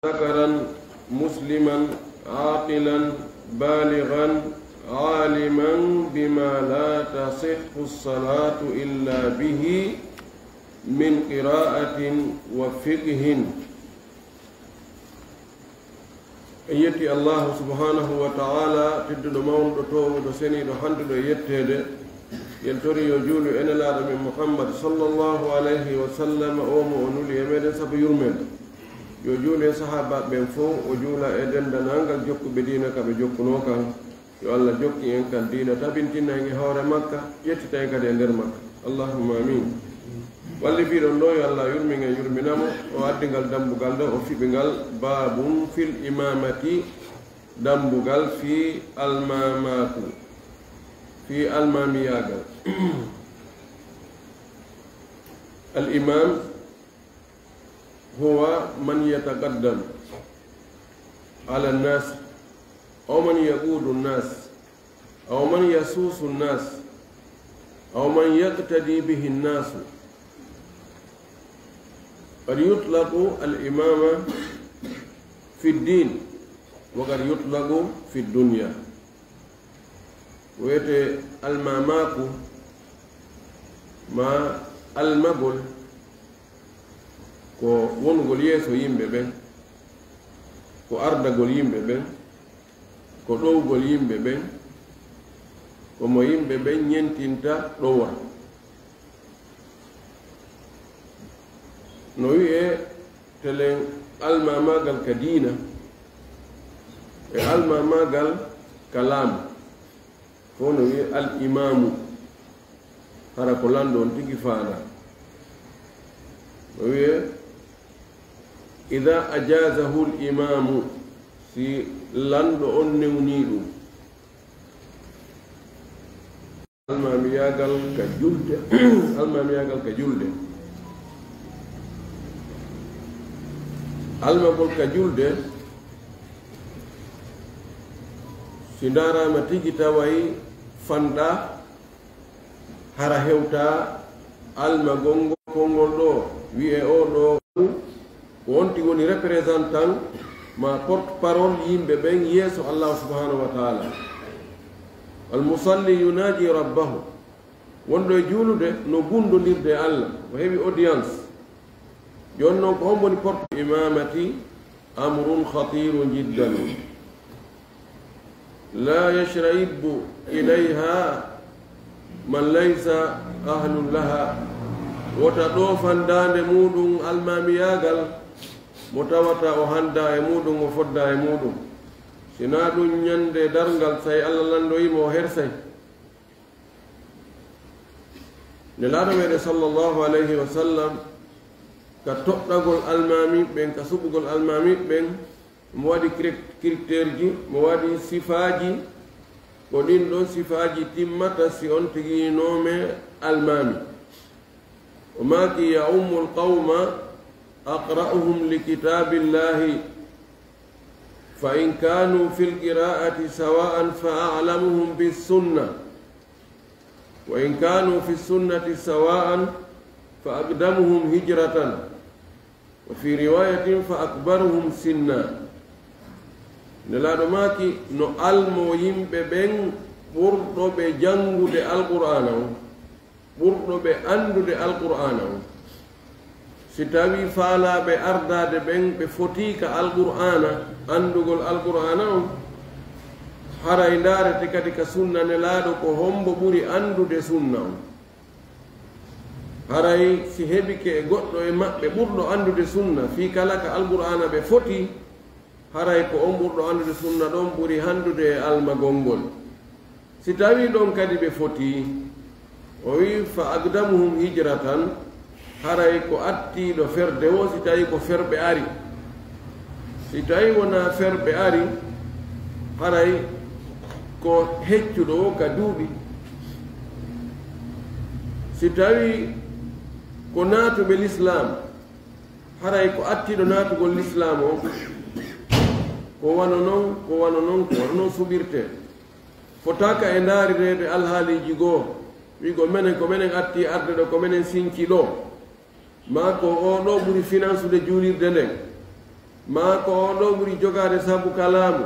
ذكرا مسلما عاقلا بالغا عالما بما لا تصح الصلاة إلا به من قراءة وفقه. يتي الله سبحانه وتعالى تدد مولد تو سني دو حندو يتede ينتوري يجول ان لا من محمد صلى الله عليه وسلم او مؤنول يمد سب يرمن يجول صحابه بن فو وجولا eden danangal jokku be dina ka be jokkuno kan yo Allah jokki en kan dina tabintina ngi hawre makka yetti tay kade nder makka allahumma amin. walli fi don do yo Allah yurmi ngi yurminamo o addingal dambugal do o fibingal babun fil imamati dambugal fi almamatu fi almamiyagal. الإمام هو من يتقدم على الناس أو من يقود الناس أو من يسوس الناس أو من يقتدي به الناس. قد يطلق الإمامة في الدين وقد يطلق في الدنيا. ويتي الماماك ما almagol ko wongol yeeso yimɓe ɓen, ko ardagol yimɓe ɓen, ko ɗowgol yimɓe ɓen, komo yimɓe ɓen ñentinta ɗowa. no wi'e telen almamagal ka diina e almamagal ka laamu fo no wi'e al imamu hara ko lando on tigi faada. no wi'e ida ajazahu l imamu si lando on newni ɗum almamiyagal ka julde almamiyagal ka julde almagol ka julde si darama tigi tawayi fanɗa hara hewta almagongo kongol ɗo wi'e o ɗo ko wonti woni représentant ma porte parole yimɓe ɓen yeeso Allah subhanahu wa taala. almusalli yunaji rabbahu wonɗo e juulude no gundodirde Allah o heɓi audience. joni noon ko homboni porte imamati amrun khatirun jiddan la yashraibu ilayha man laysa ahlun laha. wota ɗo fandande muɗum almamiyagal mo tawata o handa e muɗum o fodda e muɗum. sina ɗum ñande dargal say Allah landoyimo o hersay. ne laaɗo meɗe sallllahu alayhi wa sallam ka toɗɗagol almami ɓen ka suɓugol almami ɓen mo waɗi critére ji mo waɗi sifaji ko ɗin ɗon sifaji timmata si on tiginome almami. o maki ya ummu lqawma aqra'uhum li kitabillahi fa in kanu fi lqira'ati sawa'an fa a'lamuhum bissunna wa in kanu fi sunnati sawa'an fa aqdamuhum hijratan wa fi riwayatin fa akbaruhum sinna. nelaɗo maki no almo yimɓe ɓen ɓurɗo ɓe jangude alqur'ana o ɓurɗo ɓe andude alqur'ana o. si tawi faalaɓe ardade ɓen ɓe fotika alqur'ana andugol alqur'ana o haray ndarete kadi ka sunna nelaɗo ko hombo ɓuri andude sunna o. haray si heɓike e goɗɗo e maɓɓe ɓurɗo andude sunna fi kala ka alqur'ana ɓe foti haray ko on ɓurɗo andude sunna ɗon ɓuri handude e almagolngol. si tawi ɗon kadi ɓe foti o wi fa agdamuhum hijratan haray ko attiɗo ferde o si tawi ko ferɓe ari. si tawi wona ferɓe ari haray ko heccuɗo o ka duuɓi. si tawi ko naatuɓe l'islam haray ko attiɗo naatugol l'islam o ko wano noon ko wano noon suɓirte. fotaka e ndaarirede alhaaliji goo wigo menen ko menen atti arde ɗo ko menen sinki ɗo ma ko o ɗo ɓuri finance de juulirde nden ma ko oɗo ɓuri jogade sabu kalamu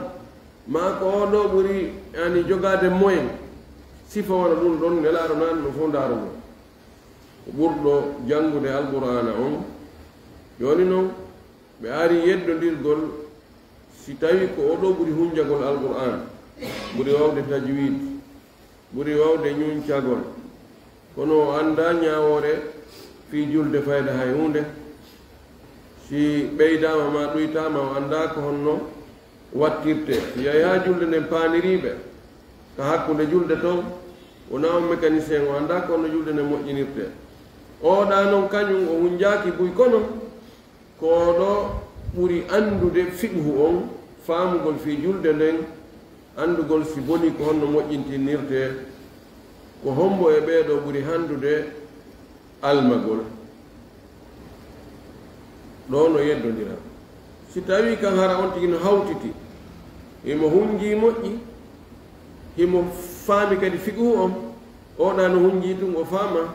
ma ko oɗo ɓuri yani jogade moyen sifa wona ɗum ɗon nelaɗo nan no fof ndarugo ko ɓurɗo jangude alqur'ana on joni noon ɓe ari yeddodirgol si tawi ko oɗo ɓuri hunjagol alqur'an ɓuri wawde tajwid ɓuri wawde ñuncagol kono o anda ñawore fi julde fayda hay hunde si ɓeydama ma ɗoytama o anda ko honno wattirte si yahi ha julde nden paaniriɓe ka hakkude julde toon wona on mécanicien o anda ko honno julde nden moƴƴinirte oɗa noon kañum o hunjaki buy kono ko ɗo ɓuri andude fiqhu on faamugol fi julde nden andugol si boni ko honno moƴƴintinirte ko hombo e ɓeeɗo ɓuri handude almagol ɗo no yeddodira si tawi kan hara on tigi no hawtiti himo hunji moƴƴi himo faami kadi fiqhu on oɗa no hunji tun o faama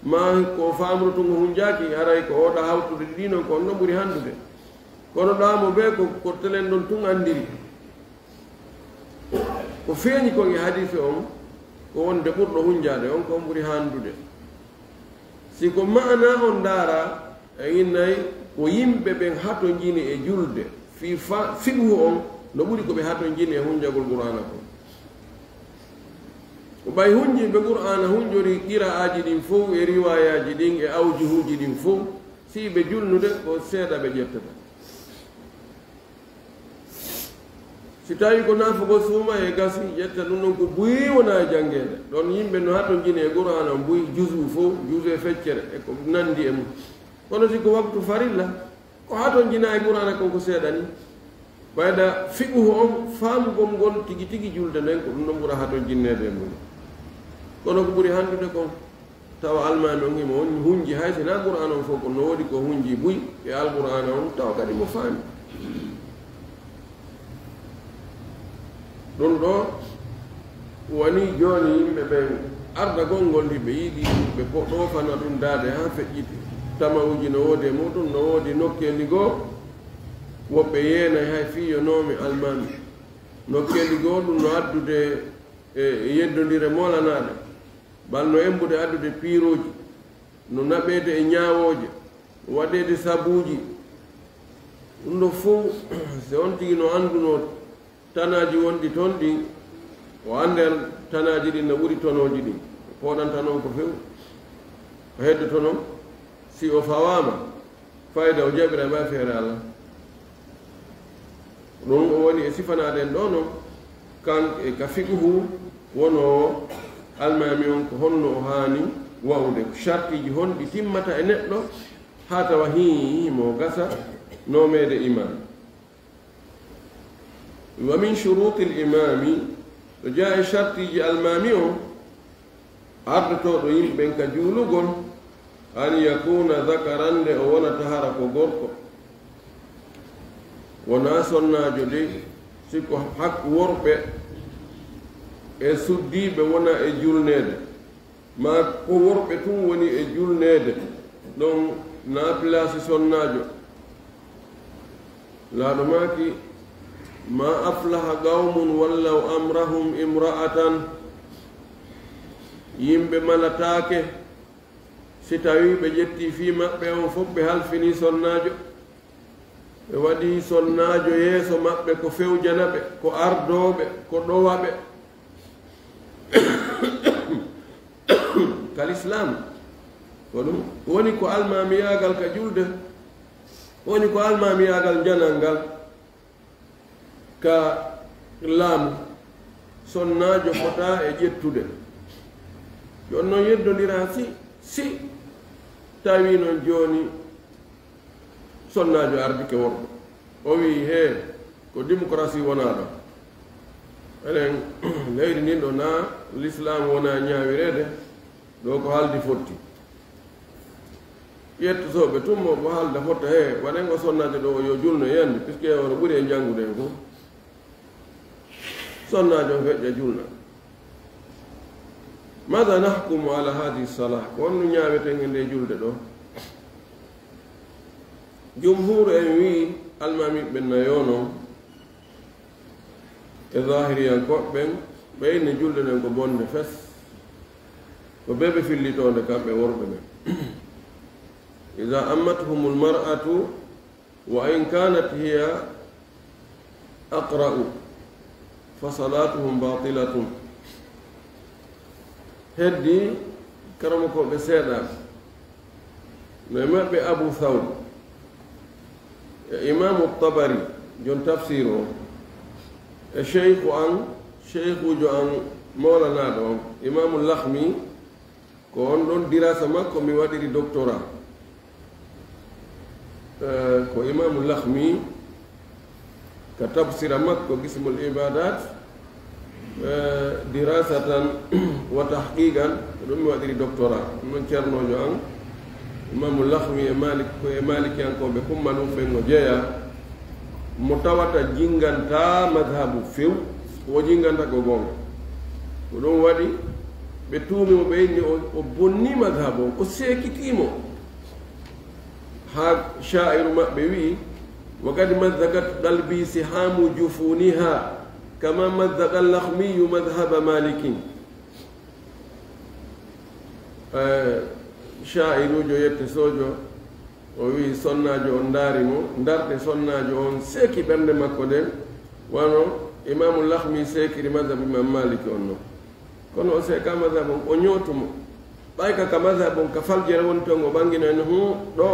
ma ko faamru tun o hunjaki haray ko oɗa hawtude ɗi noon ko on no ɓuri handude kono ɗamo ɓe ko telen ɗon tun andiri ko feeñi kon e hadise on ko wonde ɓurɗo hunjade on ko on ɓuri handude si ko ma'ana on ndaara e innayi ko yimɓe ɓen hato jini e julde fi fiqhu on no ɓuri ko ɓe hato jini e hunjagol qur'ana ko ko ɓay hunjiɓe qur'ana hunjori qira'aji ɗin fof e riwayaji ɗin e awjuhuji ɗin fof si ɓe julnude ko seeɗa ɓe ƴettata si tawi ko nafugo suuma e gasi ƴetta ɗum ɗon ko buyi wona jangede ɗon yimɓe no hato jini e qur'ana on buyi jusu fof jus e feccere e ko nandi e mum kono si ko waktu farilla ko hato jina e qur'ana konko seeɗa ni ɓayda fiqhu on faamugol ngol tigi tigi julde nden ko ɗum ɗon ɓura hato jinnede e mum kono ko ɓuri handude kon tawa almami on himo on hunji hay sina qur'ana on fof ko no woodi ko hunji buy e alqur'ana on tawa kadi mo faami ɗum ɗo woni joni yimɓe ɓen arda gongol ndi ɓe yiiɗi ɓe ɗofana ɗum daade ha feƴƴiti tamawuji no woodi e muɗum no woodi nokkendi goo woɓɓe yeenay hay fiyonomi almami nokkendi goo ɗum no addude e yeddodire molanaɗe bal no embude addude piiroji no naɓede e ñawoje waɗede sabuji ɗum ɗo fof so on tigi no anduno tanaji wonɗi toon ɗi o anden tanaji ɗin no ɓuri tonoji ɗin poɗanta noon ko few o heddoto noon si o fawama fayda o jaɓira ma feere allah ɗum o woni e sifanaɗen ɗo noon kan e ka fiqhu wono almami on ko honno o haani wawde chartiji honɗi timmata e neɗɗo ha tawa himo gasa nomede imam wa min shuruti l'imami to jaa e chartiji almami o ardotoɗo yimɓeɓen ka juulugol an yakuna zakarande o wonata hara ko gorko wona sonnajo de siko hak worɓe e suddiɓe wona e julnede ma ko worɓe tun woni e julnede ɗon na place sonnajo laaɗo maki ma aflaha qawmun wallaw amrahum imra'atan yimɓe malatake si tawi ɓe ƴetti fi maɓɓe on fof ɓe halfini sonnajo ɓe waɗi sonnajo yeeso maɓɓe ko fewjanaɓe ko ardoɓe ko ɗowaɓe kal islam ko ɗum woni ko almamiyagal ka julde woni ko almamiyagal janal ngal ka laamu sonnajo fota e ƴettude jon noon yeddodira si tawi noon joni sonnajo ardike worɗo o wi he ko démocratie wona ɗo enen leydi ndin ɗo na l'islam wona ñawirede ɗo ko haaldi fotti ƴettotoɓe tummo ko haalda fotta he waɗen o sonnajo ɗo yo julno yande puisque ono ɓuuri e janngude en fof sonnajo o feƴƴa julna mada nahkumu ala hadi salah ko wonno ñaweten e nde julde ɗo jumhur en wi almami ɓen na yono e zahiriyankoɓe ɓen ɓeyni julde nden ko bonde fes ko ɓeɓe fillitonde kamɓe worɓe ɓen ida ammathum lmar'atu wa in kanat hiya aqra'u fa salatuhum batilatun heddi karama koɓe seeɗaɓe no e maɓɓe Abu Thawr e imamu Tabari jon tafsir o e cheikhujo an mawlanaɗo on imamu Lakhmi ko on ɗon dirasa makko mi waɗiri doctorat ko imamu Lakhmi ka tafsira makko Qismul Ibadat dirasatan wa tahqiqan ɗum mi waɗiri doctorat ɗum ceernojo an imamu Lakhmi e malikiyankoɓe kumma ɗum fen o jeeya mo tawata jinganta madhabu few o jinganta ko gonga ko ɗum waɗi ɓe tuumimo ɓe inni o bonni madhabu o seekitimo ha sha'iru maɓɓe wi wa kadi mazzagat qalbi sihamu jufuniha kama mazzaqa Lakhmiyu madhaba malikin sha'irujo yette sojo o wi sonnajo on daarimo darde sonnajo on seeki ɓernde makko nden wano imamu Lakhmi seekiri madhab imam maliki on noon kono o seeka madhab on o ñootumo ɓayka ka madhab on ka faljere woni toon o ɓanginoen ɗo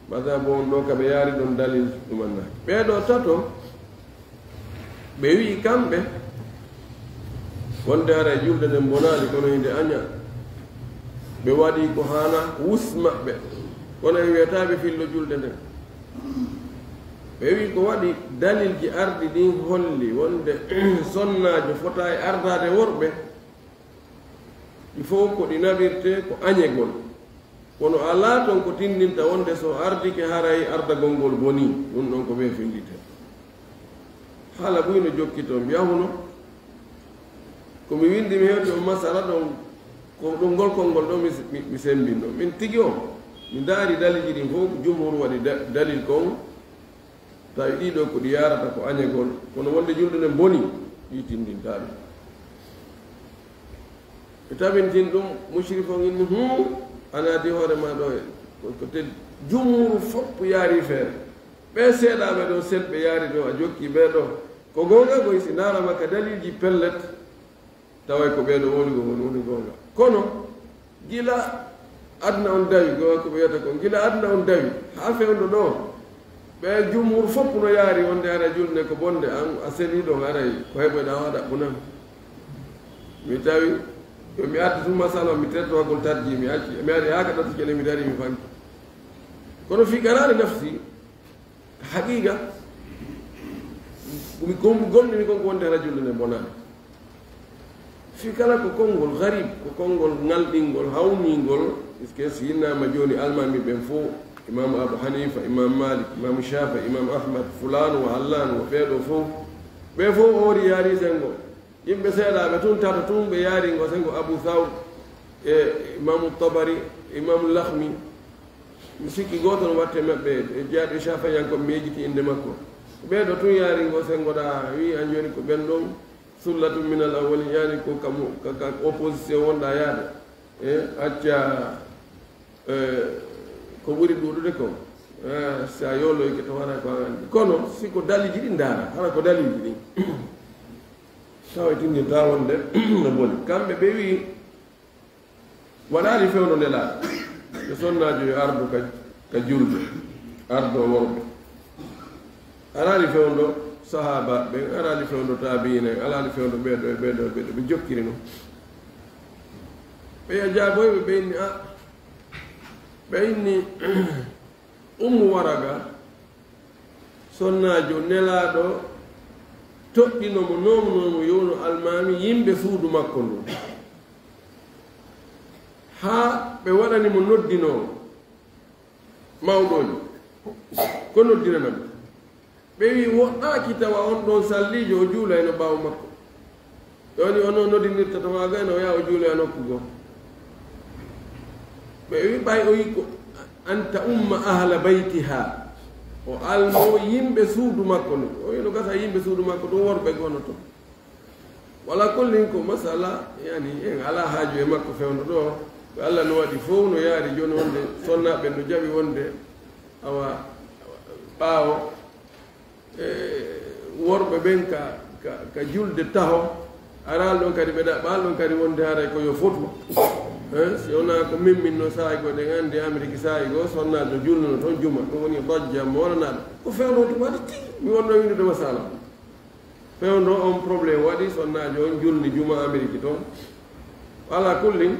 madhab on ɗo ka ɓe yaari ɗon dalil ɗumannaki ɓeeɗo tato ɓe wi kamɓe wonde ara e julde nden bonali kono hinde aña ɓe waɗi ko hana wus maɓɓe kono e wiyataɓe fillo julde nden ɓe wi ko waɗi dalilji ardi ɗin holli wonde sonnajo fota e ardade worɓe il faut ko ɗi naɓirte ko añegol kono ala toon ko tindinta wonde so ardike haray ardagol ngol boni ɗum ɗon ko ɓe fillite haala ɓuyno jokki toon yahuno komi windi mi hewti o masala ɗon ko ɗum ngolkol ngol ɗo mi sembinno min tigi o mi daari dalilji ɗin fof jumhur waɗi dalil kon tawi ɗiɗo ko ɗi yarata ko añegol kono wonde julde nden boni ɗi tindintaɗum e tabintin ɗum mushrif on inni ana adi hoore ma ɗo ko te jumhur fopp yaari feere ɓe seeɗaɓe ɗo selɓe yaari ɗo a jokki ɓeɗo ko gonga koy si narama ka dalilji pellet taway ko ɓeɗo woni go woni gonga kono gila adna on dawi go ko ɓe wiyata ko gila adna on dawi ha fewndo ɗo ɓe jumhur fopp no yaari wonde ara julde ko bonde an a seli ɗon aray ko heɓoyɗa waɗa ɓunan mi tawi yo mi addi tum masala mi teddogol tarji mi acci mi ari haka ɗatu kele mi dari mi fanki kono fi garani nafsi haqiqa mi gomɗimi konko wonde ara julde nde bonani fi kala ko konngol garib ko konngol ngalɗingol hawningol puisque si yinnama joni almami ɓen fof imam Abu Hanifa imam Malik imam Shafi imam Ahmad fulano wa allano ɓeɗo fof ɓe fof ori yaari sengo yimɓe seeɗaɓe tun tata tun ɓe yaaringo sengo Abu Thawr e imamu Tabari imamu Lakhmi mi sikki goto no watte maɓɓe e jeyaɓe Shafiyankoɓe mi yejjiti inde makko ɓeɗo tun yaaringo sengo ɗa wi an joni ko ɓen ɗon sullatu min al awwalin yani ko ka opposition wonɗa yaade e acca ko ɓuri ɗuɗude ko sa yoloyke to wara ko andi kono siko daliji ɗi ndaara hara ko daliji ɗin tawa tindinta wonde no boni kamɓe ɓe wi waɗali fewno nelaɗo yo sonnajo yo ardu ka julde ardo worɓe alali fewndo sahaba ɓen alali fewndo tabiine alali fewndo ɓeɗo ɓe jokkiri noon ɓe jaboyɓe ɓe inni a ɓe inni ummu waraga sonnajo nelaɗo toɗɗinomo nomunomo yowno almami yimɓe suudu makko ndu ha ɓe waɗanimo noddinowo mawɗojo ko noddinanaɓe ɓe wi woɗɗaki tawa on ɗon sallijo o juula eno ɓaawo makko ɗoni ono noddinirta to maga eno yaha o juula e nokku goo ɓe wi ɓay o yi ko anta umma ahla baytiha o almo yimɓe suudu makko ni o ino gasa yimɓe suudu makko ɗum worɓe gono to wala kollin ko masala yani en ala haaju e makko fewndo ɗo ko Allah no waɗi fof no yaari joni wonde sonnaɓe no jaɓi wonde awa ɓaawo worɓe ɓen ka julde taho aral ɗon kadi ɓeɗa ɓaal ɗon kadi wonde haray ko yo fotu si wona ko mimminno saayi go ɗen anndi Amérique saayi goo sonnaɗo julnuno toon juma ɗum woni dojja mo wonanaɗo ko fewno ɗum waɗi ti mi wonno windude masala fewndo on probléme waɗi sonnajo on julni juma Amérique toon ala kullin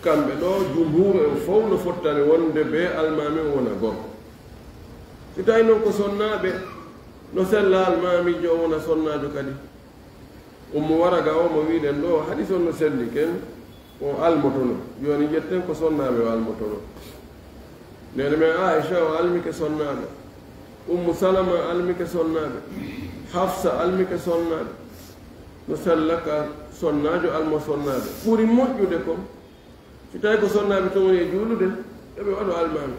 kamɓe ɗo jumhur en fof no fottani wonde be almami o wona gorko si tawi noon ko sonnaɓe no sella almamijo o wona sonnajo kadi ummo waraga o mo wiɗen ɗo hadis on no selli ken o almotono joni ƴetten ko sonnaɓe o almotono nene men Aicha o almike sonnaɓe ummu Salama almike sonnaɓe Hafsa almike sonnaɓe no sella ka sonnajo almo sonnaɓe ɓuri moƴƴude ko si tawi ko sonnaɓe to woni e juulude eɓe waɗo almami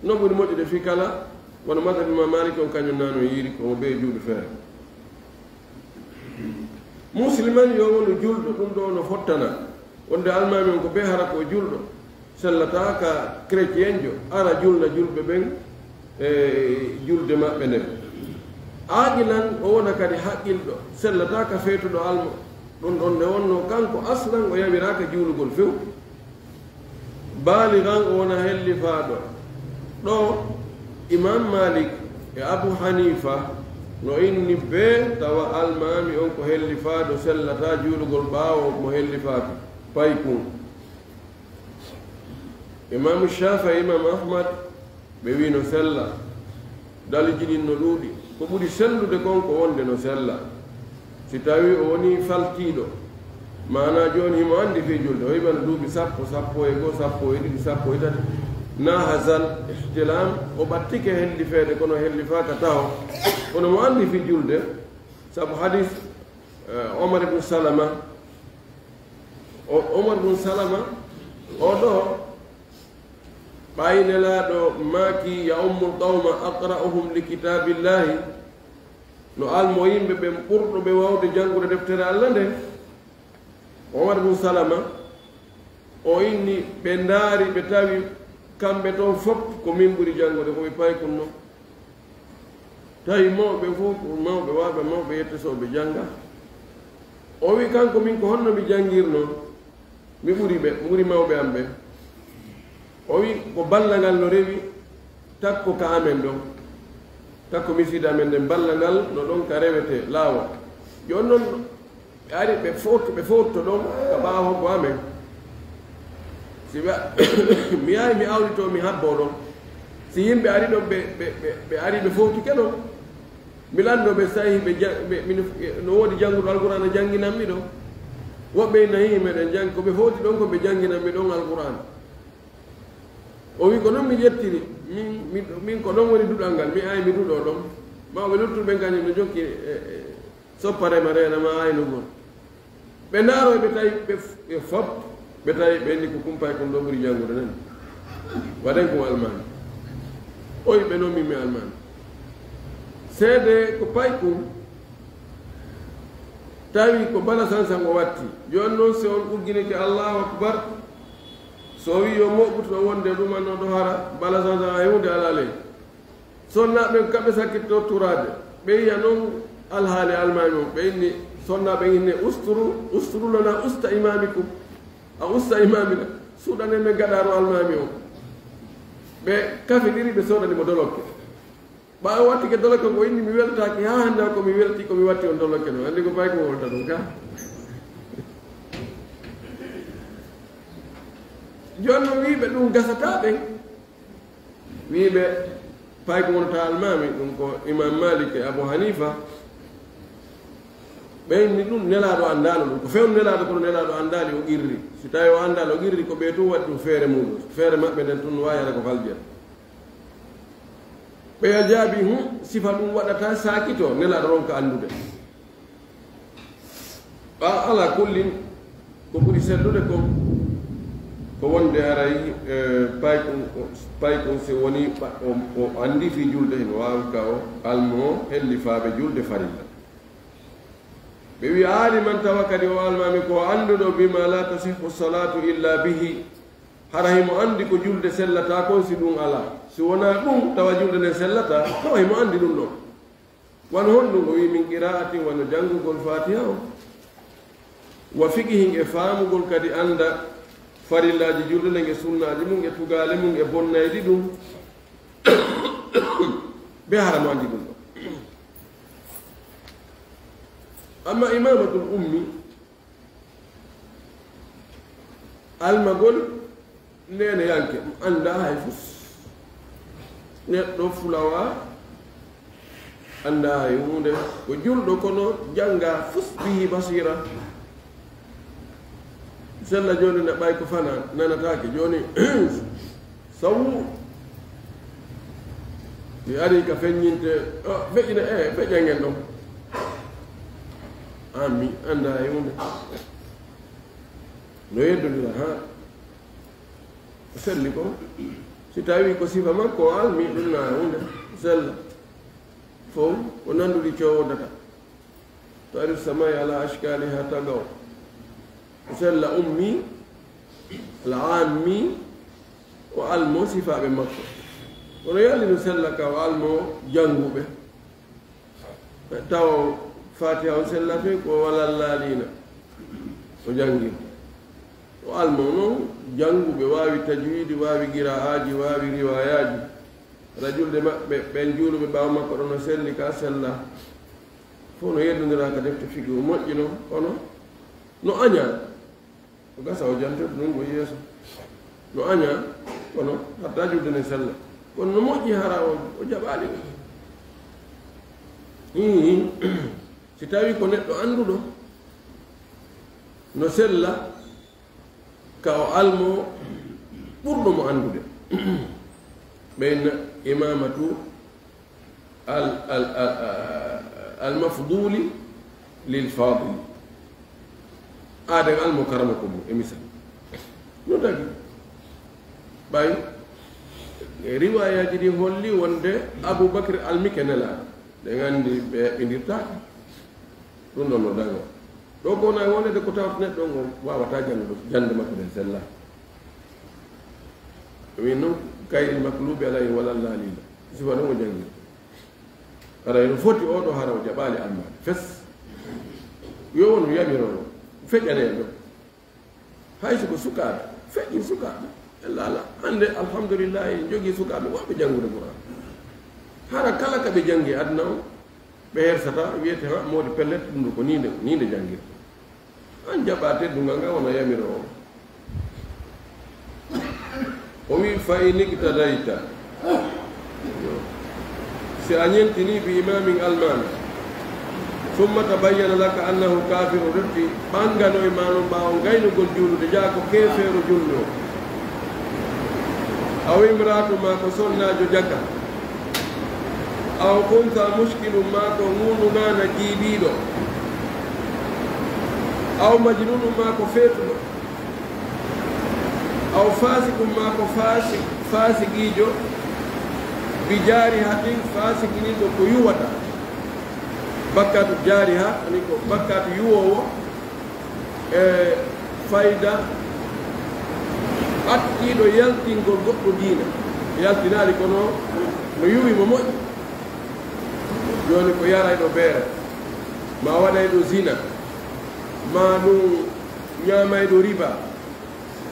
no ɓuri moƴƴude fi kala wono madhabi ma Maliki on kañum nano yiiri komo ɓe juuɗe feere musliman yo wonu julɗo ɗum ɗo no fottana wonde almami on ko ɓe hara ko julɗo sellata ka chrétien jo ara julna julɓe ɓen e julde maɓɓe nden aaqilan o wona kadi haqqilɗo sellata ka feetuɗo almo ɗum ɗon nde wonno kanko aslan o yawiraka juulugol few baaligan o wona hellifaaɗo ɗo imam Malik e Abu Hanifa no inni be tawa almami on ko hellifaaɗo sellata juulugol ɓaawo mo hellifaaka paykun imam Shafi'i imam Ahmad ɓe wi no sella daliji ɗin no ɗuuɗi ko ɓuri sellude kon ko wonde no sella si tawi o woni faltiiɗo mana joni himo andi fi julde o yiɓano duuɓi 10 1 e 2 1 e ɗiɗi 1 e tati na hasal ihtilam o ɓattike hellifeede kono hellifaaka taho kono mo andi fi julde sabu hadis Omar ibn Salama o ɗo ɓayi nelaaɗo maaki ya ummul qawma aqra'uhum li kitabillahi no almo yimɓe ɓen ɓurɗo ɓe wawde janngude deftere Allah nde Omar ibn Salama o inni ɓe ndaari ɓe tawi kamɓe toon fof ko min ɓuri janngude koɓe paykun noon tawi mawɓe fof mawɓe waaɓe mawɓe yettosoɓe jannga o wi kanko min ko honno mi janngirnoon mi ɓuri mawɓe am ɓe o wi ko balla ngal no rewi takko ka amen ɗon takko miside amen nden balla ngal no ɗon ka rewete laawol joni noon ɓe ari ɓe fotto ɗon ka ɓaawo ko amen si mi yahi mi awlito mi habbo ɗon si yimɓe ari ɗon ɓe ari ɓe fotike ɗon mi lanndo ɓe sahi no woodi jannguɗo alqur'ana jannginanmi ɗon woɓɓe nayi meɗen jangi ko ɓe foti ɗon ko ɓe jannginanmi ɗon alqur'ana o wi ko noon mi ƴettiri min ko ɗon woni duɗal ngal mi ayi mi duɗo ɗon mawɓe luttuɓe kañum no jokki sopparema renama aynugol ɓe ndaaro ɓe tawi ɓe fop ɓe tawi ɓe ndi ko kumpay kon ɗo ɓuri janngude nen waɗen ko almami o wi ɓe noon min mi almami seede ko paykum tawi ko bala sansan o watti joni noon si on ɓugginike Allahu akbar so wi yo moɓɓuto wonde ɗumanno ɗo hara bala sansan a hewde ala ley sonnaɓe kamɓe sakkitto turade ɓe yiya noon alhaali almami on ɓe inni sonnaɓe inne usturu lana usta imamikum a usta imamina suuɗanen men gaɗaro almami o ɓe kafiɗiri ɓe soɗanimo dolokke ɓawi wattike dolokke ko inni mi weltaki ha hande ko mi welti komi watti on dolokke no andi ko pay ko wolta ɗum ka joni no wiɓe ɗum gasata ɓen wiɓe pay ko wonta almami ɗum ko imam Malik e Abu Hanifa ɓeyni ɗum nelaɗo andano ɗum ko fewno nelaɗo kono nelaɗo andali o qirri si tawi o andali o qirri ko ɓe tun waɗi ɗum feere muɗum feere maɓɓe nden tun wayata ko faljere ɓeya jaabi sifa ɗum waɗata sakito nelaɗo ron ko andude ala kullin ko ɓuri sellude ko ko wonde aray paykon se woni o andi fi julde hen wawi ka o almo helli faaɓe julde farilla ɓe wi aali man tawa kadi o almami ko annduɗo bima la tasihu salatu illa bihi hara himo andi ko julde sellata kon si ɗum ala si wona ɗum tawa julde nde sellata tawa himo andi ɗum ɗon wano honɗum o wi min qira'atin wano janngugol fatiha o wa fiqihin e faamugol kadi anda farillaji julde nde e sunnaji mum e tugale mum e bonnayɗi ɗum ɓe haramo andi ɗum ɗo amma imamatul ummi almagol nene yanke anda hay fus neɗɗo fulawa anda hay hunde ko julɗo kono janga fus bihi basira sella joni ne ɓay ko fana nanatake joni sawu mi ari ka feññinte feƴƴine feƴƴangen ɗon mi anda hay hunde no yeddodira ha selli ko si tawi ko sifa makko o almi ɗum na hunde sella fof ko nanduɗi cowodata to ari samai ala ashkali ha tagaw sella ummi ala ammi o almo sifaɓe makko kono yalli no sella ka o almo janguɓe taw fatiha o sellate ko walal laalina o jangi o almo noon janguɓe wawi tajwidi wawi qira'aji wawi riwayaji rajulde maɓɓe ɓen juuluɓe ɓawa makko ɗo no selli ka sella fof no yeddodira ka defte figi o moƴƴi noon kono no aña o gasa o jantete ɗum ko yeeso no aña kono hatta julde ne sella kono no moƴƴi hara o jaɓaali si tawi ko neɗɗo annduɗo no sella ka o almo ɓurɗo mo anndude ɓeyna imamatu almafduli lilfadili aden almo karama ko mum e misal no tagi ɓay riwayaji ɗi holli wonde aboubacry almike nela ɗe gandi ɓe yaɓɓidirtaki ɗum ɗon no dago ɗo gona wonede ko tawata neɗɗo ngo wawata jande makko ɗen sella min noon kayri maklubi alay walal laalila sifa noon o jangir aray no foti oɗo hara o jaɓali almade fes yo wonu yamirono feƴƴane ɗo hayso ko sukaɓe feƴƴi sukaɓe ellala hande alhamdulillahi jogui sukaɓe woɓe janngude qouran hara kala kaɓe janggi aduna o ɓe hersata wiyete ha mawɗi pellet ɗum ɗo ko ninde janngirta an jaɓa teddungal ngal wona yamiro o wi fa in iqtadayta si a ñentini bi imamin almami summa tabayyana laka annahu kafiru retti ɓangano e ma noon ɓawo gaynugol juulude jaa ko keefeero jullo aw imratu ma ko sonnajo jaka aw kunta muskilu ma ko ŋunugana jiiɗiɗo aw majnunu ma ko feetuɗo aw fasikum ma ko fasigiijo bi jaari hatin fasiginiɗo ko yuwata bakkatu jaari ha ani ko bakkatu yuwowo e fayda ɓattiɗo yaltingol goɗɗo diina yaltinaali kono no yuwi mo moƴƴi joni ko yarayɗo beere ma waɗayɗo zina ma ɗum ñamayɗo riba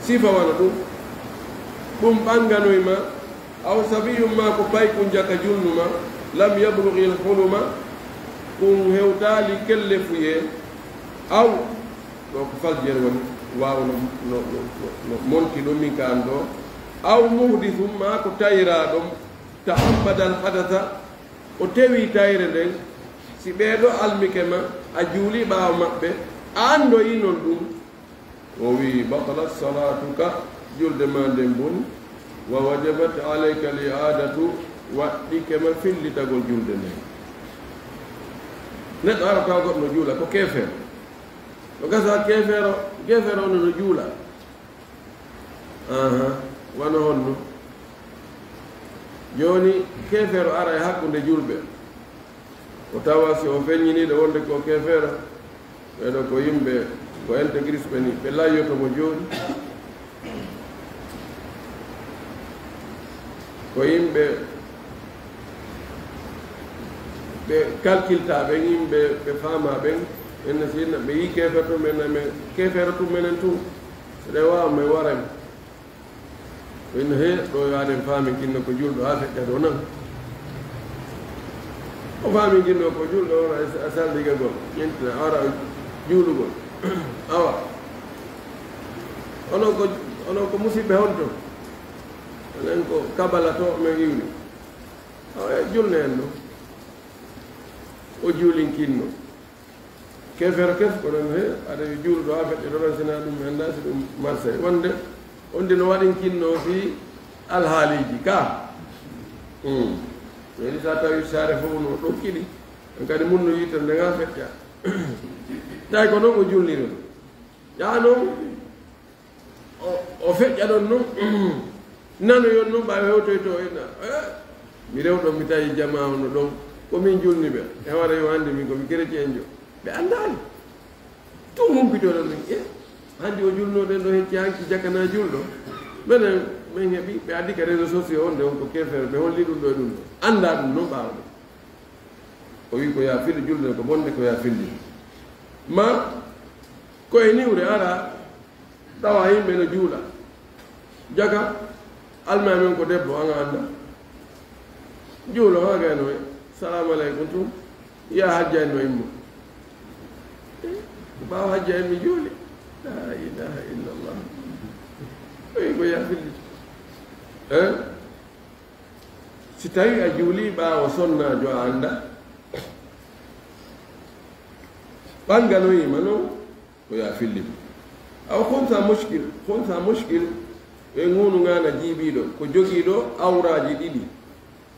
sifa wana ɗum ɓanganoyma aw sabiyum ma ko paykun jaka junnuma lam yablugi l huluma ɗum hewtali kelle fuye aw ɗo ko faljer woni wawno no monti ɗo min ka an ɗo aw muhdithum ma ko tayraɗom tahammada al hadatha o tewi tayre nden si ɓeeɗo almike ma a juuli ɓaawa maɓɓe a andoyi noon ɗum o wi batalat salatuka julde ma nden boni wa wajabat alayka li adatu waɗɗike ma fillitagol julde nden neɗɗo ara taw goɗɗo no juula ko keefeero o gasa keefeero ono no juula wano honno joni kefeero ara e hakkunde julɓe o tawa si o feññiniɗo wonde ko kefeero ɓeɗo ko yimɓe ko intégrisɓe ni ɓe layyotomo joni ko yimɓe ɓe calculta ɓen yimɓe ɓe faama ɓen enne sinna ɓe yi kefeero tum enne kefeero tum menen tum so ɗe wawa mi warami ino he ɗo yaaden faami kinno ko julɗo ha feƴƴa ɗo nan o faami kinno ko julɗo ora a salligagol ñentina ara juulugol awa onon ko musidɓe honto onen ko kabala to men wiwni awa julne en ɗo o juulin kinno kefere kef konon he aɗa juulɗo ha feƴƴa ɗo tan sina ɗum henda si ɗum marché wonde on dino waɗin kinno fi alhaaliji ka ɓeɗi sa tawi saare fof no ɗokkiɗi en kadi mun no yitta nde ga feƴƴa tawi ko noon o julliri ɗo ƴa noon o feƴƴa ɗon noon nano yon noon ɓawi hewtoy to ena mi rewɗo mi tawi jama no ɗon komin julni ɓe e wara yo hannde min komi chrétien jo ɓe andani tum humpitoɗon min hannde o julnoɗen ɗo hecci hanki jakana julɗo minen min heeɓi ɓe addi ka réseau sociaux on nde on ko kefere ɓe holli ɗum ɗo e ɗum ɗo annda ɗum noon ɓaawa ɗum o wi ko ya filli julde ko bonde ko ya filli ma koye niwre ara tawa yimɓe no juuɗa jaga alma men ko debbo anga annda juulo hagano e salamu aleykum tum ya hajja en no immo ɓaawa hajja en mi juuli la ilaha illallah oyi ko yafilli si tawi a juuli ɓaawo sonnajo a annda ɓanganoyima noon ko yafillim aw honsa muskil e ŋunugana jiiɓiɗo ko jogiiɗo awraji ɗiɗi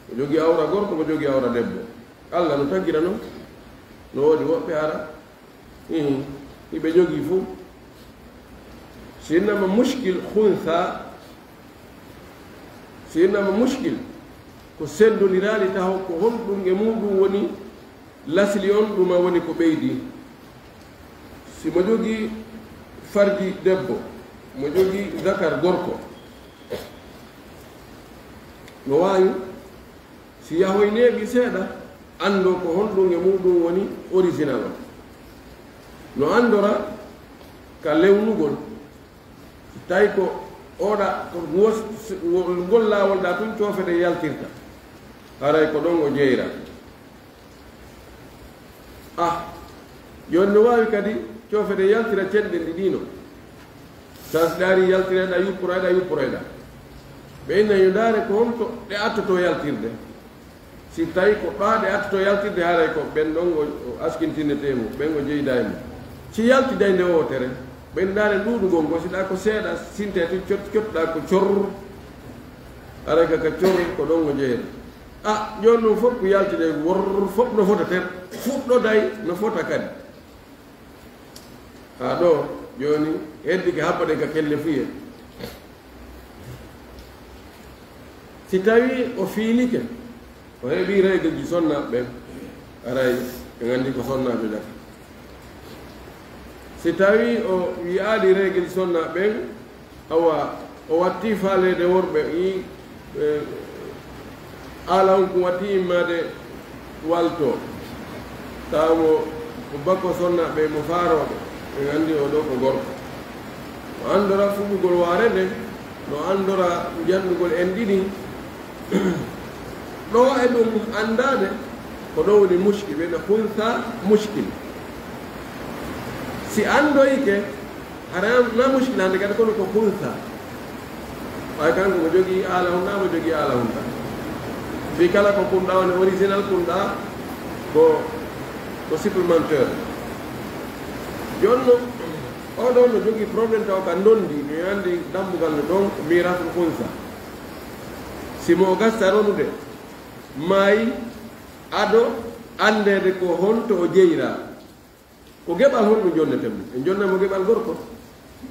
ko jogii awra gorko ko jogii awra debbo allah no taggira noon no woodi woɓɓe ara hiɓe jogii fof sinnama muskil hunsa sinnama muskil ko sendonirali taw ko honɗum e muɗum woni lasli on ɗuma woni ko ɓeydi simo jogii farji debbo mo jogii zakar gorko no waawi si yahoy neeɓi seeɗa anndo ko honɗum e muɗum woni original o no anndora ka lewnugol tawi ko oɗa ko ngol laawol ɗa tun coofeɗe yaltirta haray ko ɗon o jeyra joni no waawi kadi coofeɗe yaltira ceɗɗe ɗiɗino sa si ɗaari yaltireɗa yupporoyɗa ɓe inna yo ndaare ko honto ɗe attoto yaltirde si tawi ko ɗa ɗe attoto yaltirde haray ko ɓen ɗon o askintinetemo ɓen o jeyda e mo si yaltida nde wootere ɓen ndaare ɗuuɗugol ngo si ɗa ko seeɗa sinte to cottoɗa ko cor aray kaka cor ko ɗon o jeyra joni ɗum fof ko yaltide wor fof no fota ter fuɗɗo day no fota kadi ha ɗo joni heddi ke habbaɗe ka kelle fuye si tawi o fiilike o heeɓi règle ji sonnaɓe ɓen aray ɓe gandi ko sonnaɓe ɗaka si tawi o wiyaali règle ji sonnaɓe ɓen awa o watti faalede worɓe yi ala on ko watti immade walto tawmo ko bakko sonnaɓe mo faaroɓe ɓe gandi o ɗo ko gorko no andora fuɓugol waare nde no andora janɗugol en ɗiɗi ɗo e ɗum andade ko ɗo woni muskil ɓeɗa hunsa muskil si andoyke hara na muskil hande kadi kono ko hunsa way kanko mo jogii ala hunɗa mo jogii ala hunɗa fi kala ko kumɗa woni original kumɗa ko supplémentaire jonno oɗo no jogii probléme taw ka ndondi mi andi dambugal no ɗon miratul hunsa simo gasta ronude maayi aɗo andede ko honto o jeyira ko geɓal honɗum jonneten en jonnamo geɓal gorko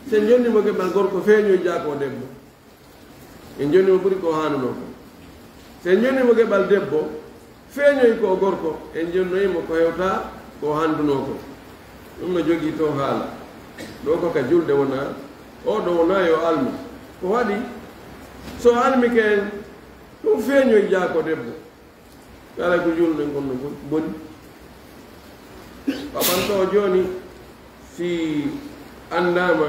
sen jonnimo geɓal gorko feeñoy jaako debbo en joni mo ɓuri ko hanuno ko se jonimo geɓal debbo feeñoyi ko gorko en jonnoyimo ko hewta ko handuno ko ɗum no jogii to haala ɗo ko ka julde wona oɗo wona yo almi ko waɗi so almi ke en ɗum feeñoyi jaako debbo kala ko julɗen gonno boni paɓanto joni si andama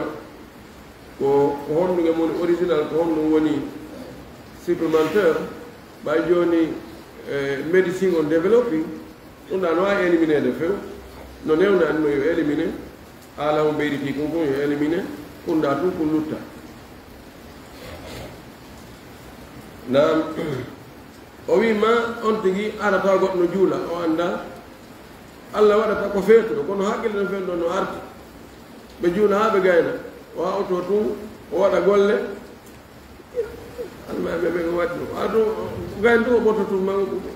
ko honɗuge mum original ko honɗum woni supplémentaire ɓay joni médecine on développing ɗum ɗa no wawi éliminede few no newna anno yo élimine haala mo ɓeyditi kon kon yo élimine ɗumɗa tun ko lutta nam o wima on tigui arata goɗɗo no juula o anda allah waɗata ko feetuɗo kono haqqille no fen ɗo no arti ɓe juula ha ɓe gayna o awto tun o waɗa golle almaɓe ɓe waɗi ɗum ato gayn tun o ɓotto tun mago ɗuɓe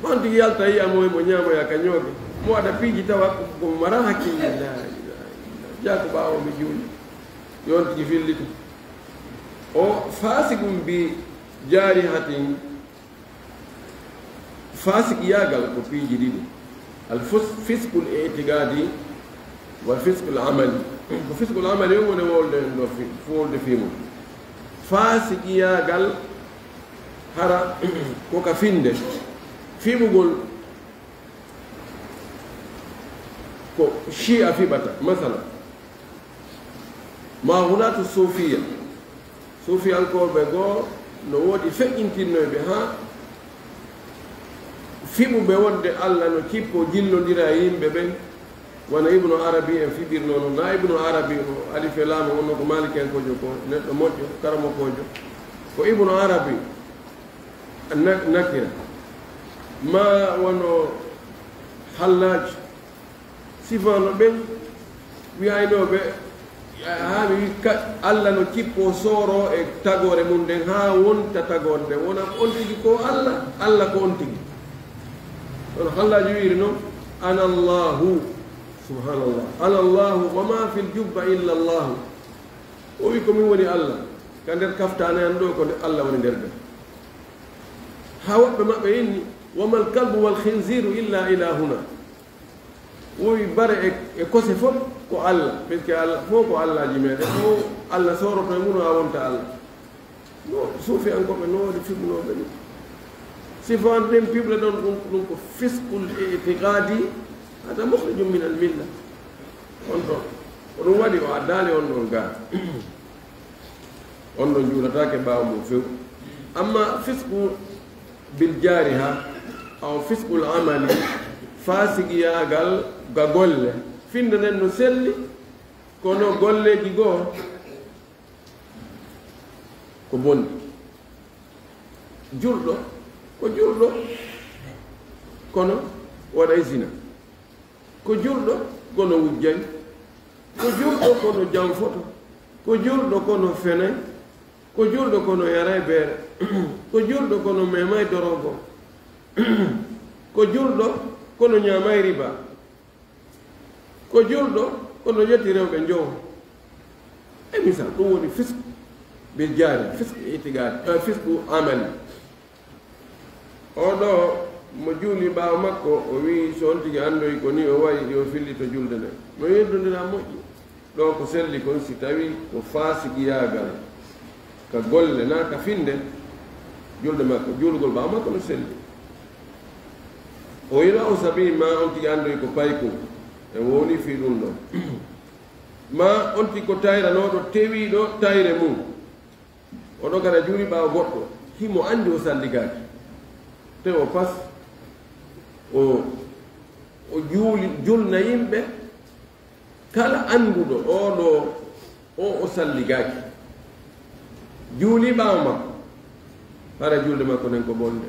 on tigi yalta yiyamoye mo ñamoya ka ñooge mo waɗa piiji tawa komo mara hakkille la jako ɓawo mi juuli yon tigi fillita o fasigum mbi jaari hatin fasik yagal ko piiji ɗiɗi al fiskul itigadi wal fiskul amali ko fiskul amali o woni wolde ɗo wolde fimum fasik yagal hara koka finde fiɓugol ko chia fiɓata masala ma hunatu sofiya sofiyankoɓe goo no woodi feƴƴintinnoyɓe ha fiɓuɓe wonde allah no cippo jillodira yimɓe ɓen wona ibnu arabi en fiɓirno noon na ibnu arabi o alife laama wonno ko malikenkojo ko neɗɗo moƴƴo karamokojo ko ibnu arabi nakira ma wono hallaji sifano ɓen wiyaynoɓe haami wi allah no cippo sooro e tagore mum nden ha wonta tagore nden wona on tigi ko allah allah ko on tigi kono hallaji wiiri noon ana allahu subhanallah ana allahu wa ma fi ljubba illa allahu o wi komin woni allah ka nder kaftane an ɗo ko nde allah woni nder ɓen ha woɓɓe maɓɓe inni wama alkalbu walhinziru illa ilahuna wowi bare e kose fof ko allah puisque allah fof ko allahji meɗen o allah soroto e muno ha wonta allah no suufi an koɓe noode fiɓnoɓe ɗum sifan ɗen piɓle ɗon ɗum ko fiskul itiqadi hata mukhrijum min al milla on ɗon ko ɗum waɗi o addani on ɗon ga on ɗon juulatake ɓawa mum few amma fisku bil jariha aw fiskul amali fasigiyagal ga golle finde nden no selli kono golleji goo ko bonɗi julɗo ko julɗo kono waɗay zina ko julɗo kono wujjay ko julɗo kono janfoto ko julɗo kono fenay ko julɗo kono yaray beere ko julɗo kono memay dorogo ko julɗo kono ñamay riba ko julɗo kono yetti rewɓe jowo e misal ɗum woni fisku bil jari fisku itigadi fisku amali oɗo mo juuli ɓaawa makko o wi so on tigi andoyi ko ni o wayi yo fillito julde nde no yeddodira moƴƴi ɗo ko selli kon si tawi ko faasigiyagal ka golle na ka finde julde makko juulugol ɓaawa makko no selli o yino o sabi ma on tigi andoyi ko payko e woni fi ɗum ɗon ma on tigi ko tayranoɗo tewiɗo tayre mum oɗo kada juuli ɓaawa goɗɗo himo andi o salligaki te o pas o julna yimɓe kala annduɗo oɗo o salligaki juuli ɓaawa makko hara julde makko nden ko bonde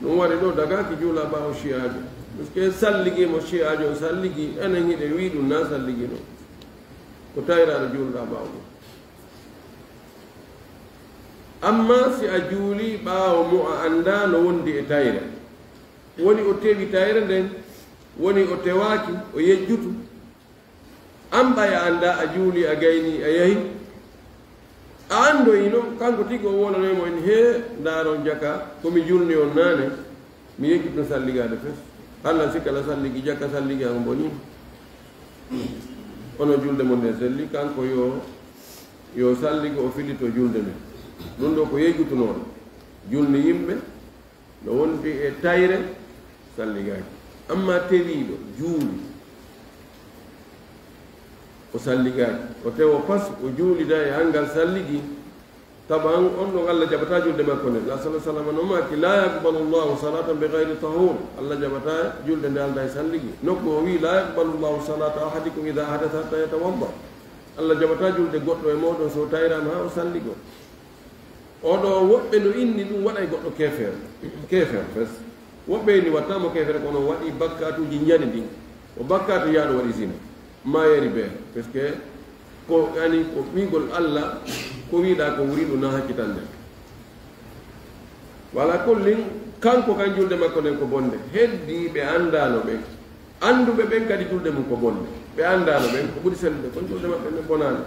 ɗum waɗi ɗo dagaki juula ɓaawa chiajo par ce que salligimo chiajo o salligi enen hiɗe wi ɗum na salligi ɗo ko tayraɗo juulɗa ɓaawa mum amma si a juuli ɓaawo mo a annda no wondi e tayre woni o tewi tayre nden woni o tewaki o yejjutu an ɓaya anda a juuli a gayni a yahi a andoyi noon kanko tigi o wolanoymo en he ndaron jaka komi julni on naane mi yejjutno salligade fes allah sikkala salligi jakka salligi han boni ono julde mo nde selli kanko yo salligi o filito julde nde ɗum ɗo ko yejjutunoon julni yimɓe no wonti e tayre salligaki amma teliiɗo juuli o salligaki o tewo pas o juulida e hangal salligi taban on ɗon allah jaɓata julde makko nde la sala sallam no maki la yaqbalu llahu salatan be gayri tahur allah jaɓata julde nde alda e salligi nokku o wi la yaqbalu llahu salata ahadikum ida hadata hatta yatawadda allah jaɓata julde goɗɗo e moɗon so tayrama ha o salligo oɗo woɓɓe no inni ɗum waɗa e goɗɗo kefere fes woɓɓe inni wattamo kefere kono waɗi bakkatuji ñani ɗin o bakkatu yaaɗo waɗi sina mayeri ɓe par ce que ko ani ko ɓigol allah ko wiɗa ko wuri ɗum na hakkitande wala kollin kanko kan julde makko nden ko bonde heddi ɓe andano ɓen anduɓe ɓen kadi julde mum ko bonde ɓe andano ɓen ko ɓuuri sellude kon julde maɓɓe ne bonani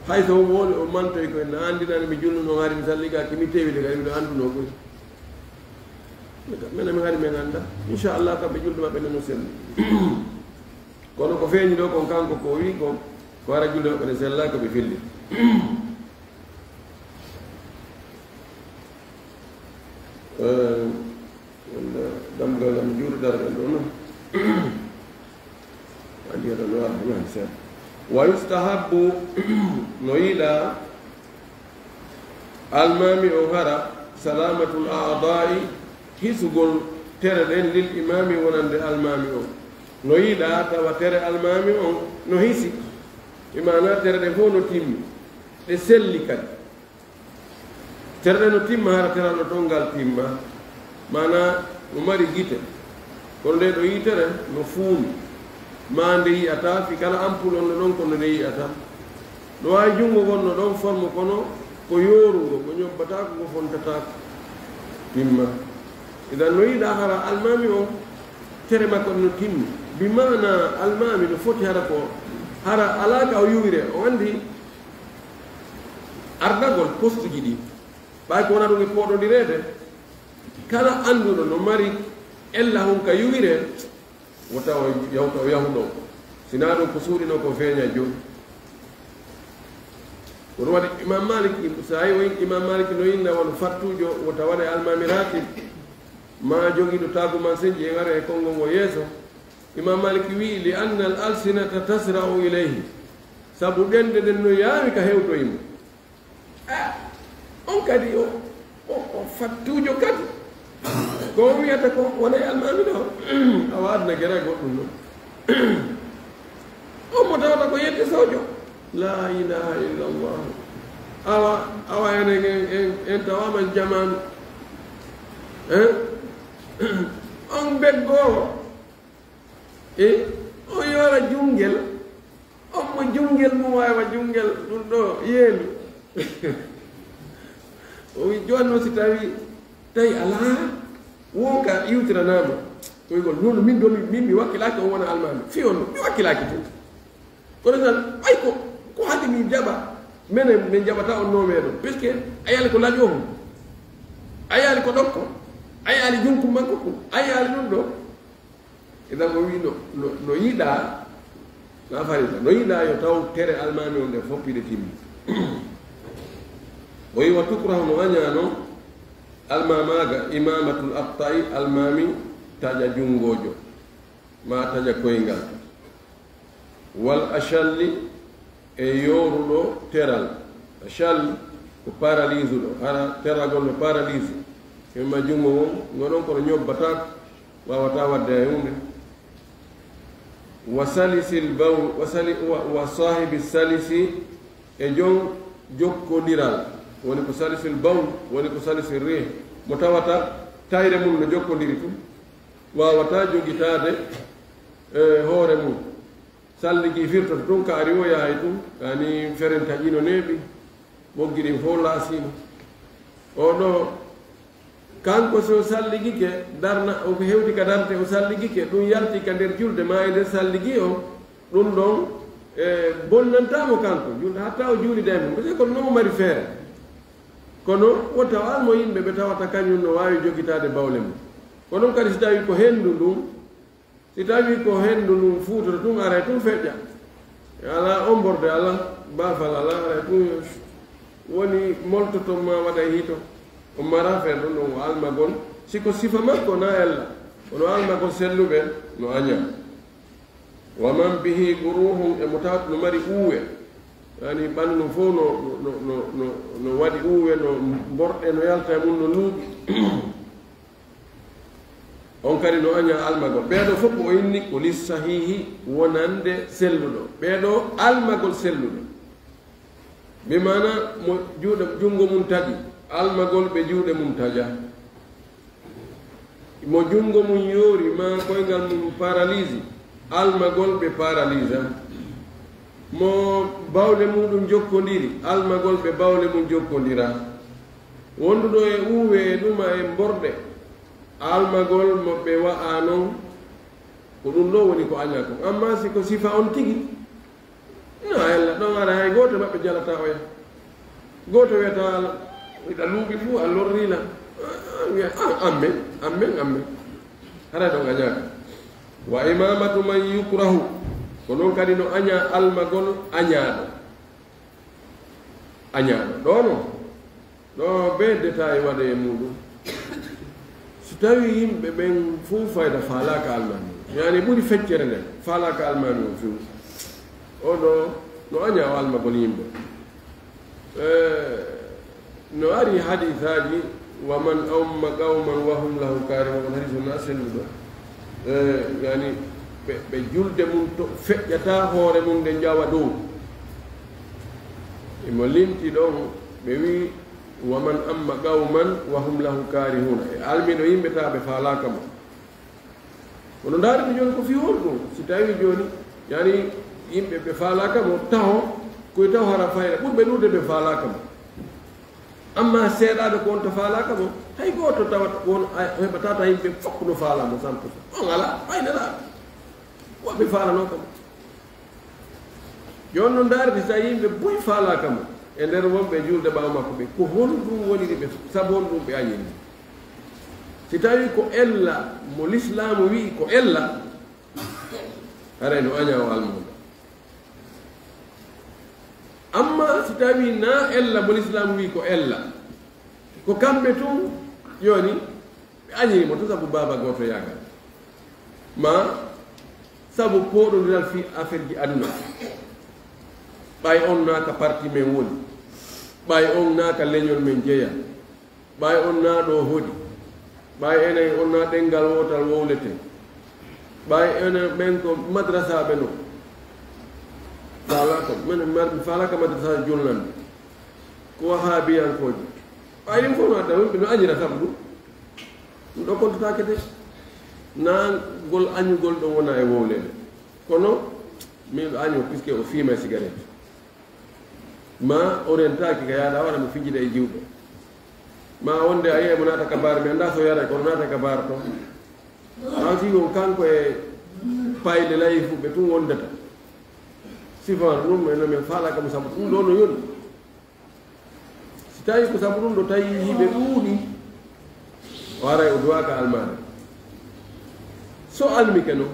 hay so woni o mantoy koye no andinani mi julnuno haari mi salligaki mi tewide kadi miɗo anduno ɓuri minen mi haari men anda inchallah kamɓe julde maɓɓe ne no selli kono ko feeñi ɗo kon kanko ko wi ko wara julde maɓɓe ne sella koɓe filli damgal am juuɗo darɓen ɗo noon andi aɗa no arɗumani seeɗa wa yustahabu no yiɗa almami o hara salamatul aadai hisugol tere ɗen lil imami wonande almami o no yiɗa tawa tere almami on no hisi imana tere ɗe fof no timmi ɗe selli kadi tere ɗe no timma hara teraɗo ɗon ngal timma mana no mari gite kono nde ɗo yitere no fuumi ma nde yiyata fi kala ampule on no ɗon kono nde yiyata no wawi junngo gonno ɗon forme kono ko yorugo ko ñobbatako ko fontatako timma idan no yiɗa hara almami o tere makko no timmi bi mana almami no foti hara ko hara alaka o yuwire o andi ardagol postuji ɗi ɓay ko wona ɗum e poɗodirede kala anduɗo no mari ella hon ka yuwire wo tawa yawta o yahuɗo sina ɗum ko suuɗino ko feeña joni woto waɗi imam maliki sa yi o imam maliki no yinna won fattujo wota waɗa e almamirati ma jogiɗo taguman seji e gara e konngol ngo yeeso imam maliki wi li anna al alsinata tasra'u ilayhi sabu ɗende ɗen no yaawi ka hewtoyimo on kadi o fattujo kadi ko wiyata ko wona e almami ɗo awa adna gera goɗɗum noon on mo tawata ko yedde sojo la ilaha illa llah awa enen en tawaman jamanu on beggoo o yora jungel on mo jungel mum wawa jungel ɗum ɗo yeelu o wi jonno si tawi ala woka iwtiranama koygol noon min do min mi wakkilaki o wona almami fi on mi wakkilaki tun kono tan ɓay ko hade min jaɓa minen min jaɓata on nomeɗon puisque a yaali ko laƴo hum a yaali ko ɗokko a yaali junkum makko ko a yaali ɗum ɗo idan o wi no yiɗa na farita no yiɗa yo taw tere almami on nde foppide timmi o wi wa tukrahu no wañano almamaga imamatul abtai almami taƴa jungojo ma taƴa koyngal wal achalli e yoruɗo teral achal ko paralyse ɗo hara teragol no paralyse hemma jungo won goɗon kono ñobbatako wawata wadde e hunde wa salisil bawl wa sahibi salisi e jon jokkodiral woni ko salisil bawl woni ko salisil rih mo tawata tayre mum no jokkodiri tum wawata jogitade hoore mum salligi firtoto tun ka ari o yahay tum kani feren taƴino neeɓi ɓoggiɗin fof laasino oɗo kanko so salligi ke darna o ko hewti ka darte o salligi ke ɗum yarti ka nder julde ma e nder salligi o ɗum ɗon bonnantamo kanko julde hatta o juulida e mum parce que kono nomo mari feere kono wo taw almo yimɓe ɓe tawata kañum no wawi jogitade bawle mum ko noon kadi si tawi ko hendu ndum si tawi ko hendu ndum fuutoto tum ara tum feƴƴa ala omborde ala bafal ala ara tum woni moltoto ma waɗa hito o mara feere ɗum ɗon o almagol siko sifa makko na ella kono almagol selluɓe no aña wa man bihi guruhum e mo tawat no mari uwe yani ɓanndu fof no waɗi uwe no borɗe no yalta e mum no luuɓi on kadi no aña almagol ɓeeɗo fof o inni ko lissahihi wonande selluɗo ɓeeɗo almagol selluɗo bi mana mo juuɗe junngo mum taƴi almagol ɓe juuɗe mum taƴa mo junngo mum yoori ma koyngal mum paralyse almagol ɓe paralyse mo bawle muɗum jokkodiri almagol ɓe bawle mum jokkodira wonduɗo e uwe e ɗuma e borɗe almagol mo ɓe wa'a noon ko ɗum ɗo woni ko aña ko amma si ko sifa on tigi no ella ɗon ara hay goto maɓɓe jalata oya goto wiyata ita luuɓi fuu a lorrila wiya amen hara ɗon añaka wa imamatu man yukrahu ko noon kadi no aña almagol añaɗo ɗono ɗo be détail waɗe e muɗum so tawi yimɓe ɓen fuu fayda faalaka almami yani ɓuri feccere nden faalaka almami o fiw oɗo no aña o almagol yimɓe no ari hadisaji wa man awma qawman wa hum lahu karimun hadis o na selluɗo yani ɓe julde mum to feƴƴata hoore mum nde jawa dow emo limti ɗon ɓe wi waman amma qawman wa hum lahu karihuna e almino yimɓe ta ɓe faalaka mo kono ndaarimi joni ko fi hon ɗum si tawi joni yani yimɓe ɓe faalaka mo taho koye taw hara fayra ɓurɓe ɗurde ɓe faalaka mo amma seeɗaɗo ko on to faalaka mo hay goto tawat won heɓatata yimɓe fokk no faalamo 100% on ala faynanaɗo woɓɓe faalano kam joni no ndaarde sa yimɓe boyi faalaka mo e nder wonɓe julde ɓawa makko ɓe ko hon ɗum woniri ɓe sabu hon ɗum ɓe añini si tawi ko ella mo l'islamu wi ko ella haray no aña o almuɗo amma si tawi na ella mo l'islamu wi ko ella ko kamɓe tun joni ɓe añirimo to sabu baba goto yagal ma sabu poɗodiral fi affaire ji aduna ɓay on naaka parti men woni ɓay on naaka leñol men jeeya ɓay on naa ɗo hoɗi ɓay enen on naa ɗenngal wotal wowlete ɓay enen ɓen ko madrasaɓe no falaka min falaka madrasa julnande ko haabiyankoje ɓay ɗin fof no adda wonɓe no añira sabu ɗum ɗo kontatake de na gol añugol ɗo wona e wowlede kono min año puisque o fiima cigarette ma orientaki ka yaada waɗa mo fijjida e jiwɓe ma wonde a yiye mo naata ka baar mi annda so yara kono naata ka baar to hawti on kanko e payle layi fu ɓe tun wondata sifan ɗum eno min faalaka mo sabu ɗum ɗo no yoni si tawi ko sabu ɗum ɗo tawi yiɓe ɗuuɗi o aray o duwaka almade so almike no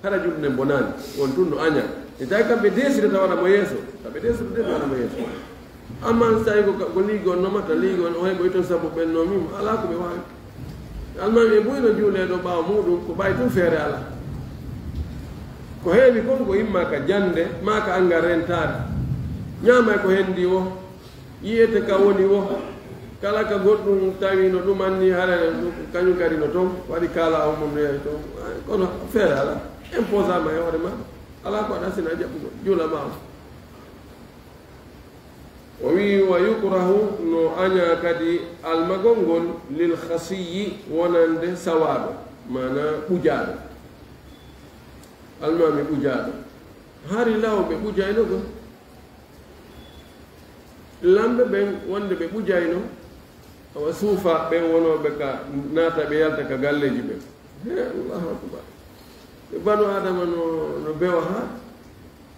hara julɗe nden bonani won tun no aña e tawi kamɓe desirata waɗa mo yeeso kamɓe desirata ɓe waɗa mo yeeso amma so tawi ko liigon nomata liigon o heɓoy toon sabu ɓennomimo ala ko ɓe wawi almami e ɓuyno juuleɗo ɓaawa muɗum ko ɓay tun feere ala ko heewi kon ko yimma ka jande ma ka anga rentade ñaamay ko hendi o yiyete ka woni o kala ka goɗɗum tawi no ɗum anni hara kañum kadi no toon waɗi kaala o mum yeey toon kono feere ala imposama e hoore ma ala ko aɗa sina jaɓɓugo juula ɓaawa o wi wa yukrahu no aña kadi almagol ngol lil khasiyi wonande sawaɗo mana ɓujaɗo almami ɓujaɗo hari lawɓe ɓujayno gon lamɓe ɓen wonde ɓe ɓujayno awa suufa ɓen wonoɓe ka naata ɓe yalta ka galleji ɓen allahu akbar ɓe banu adama no bewa ha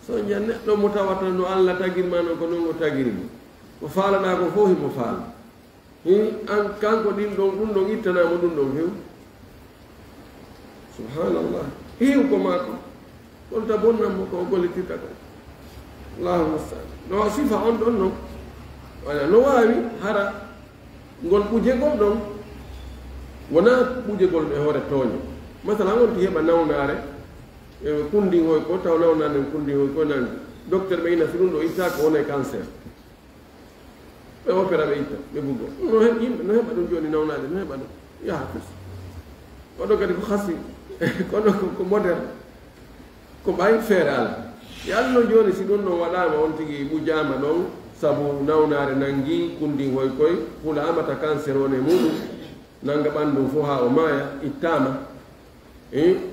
so jan neɗɗo mo tawata no allah tagirma no ko non o tagirmo ko faalaɗa ko fof himo faala an kanko ɗin ɗon ɗum ɗon ittanamo ɗum ɗon few subhanallah hiw ko maako holta bonnanmo ko o gollitirta ko allahu mustaan no sifa on ɗon noon wala no waawi hara ngol ɓujegol ɗon wona ɓujegol ɓe hoore tooño masalan on ti heɓa nawnaare e kundingoy ko taw nawnaade kundingoy ko nanndi docteur ɓe ina si ɗum ɗo ittaako wona e cancer ɓe opéra ɓe itta ɓe bugo no heɓ yimɓe no heɓa ɗum jooni nawnaade no heɓa ɗum yaha fes oɗo kadi ko hasi koɗo ko moderne ko ɓay feere ala yalno jooni si ɗum ɗon waɗaama on tigi ɓujaama ɗon sabu nawnaare nangi kundingoy koy hula amata cancer wone muɗum nanga ɓanndu fof haa o maaya ittaama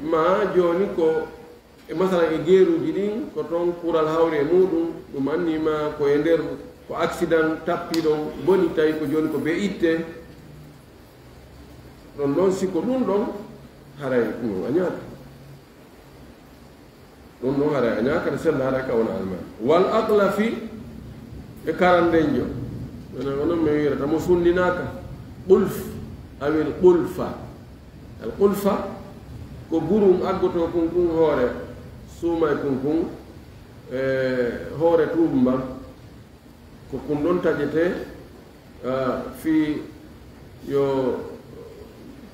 ma jooni ko masalan e geeruuji ɗin ko toon kural hawri e muɗum ɗum annima ko e ndeer ko accident tappi ɗon boni tawi ko jooni ko be itte ɗon ɗon siko ɗum ɗon haray ɗum a ñaata ɗum ɗon haray a ñaakata sella haray ka wona almani wal aqlafi e karandenjo onon mi wirata mo sunndinaaka ɓulf awil ɓulfa al ɓulfa ko burum aggoto kunkun hoore suuma e kunkun e hoore tuumbal ko kun ɗon taƴete fii yo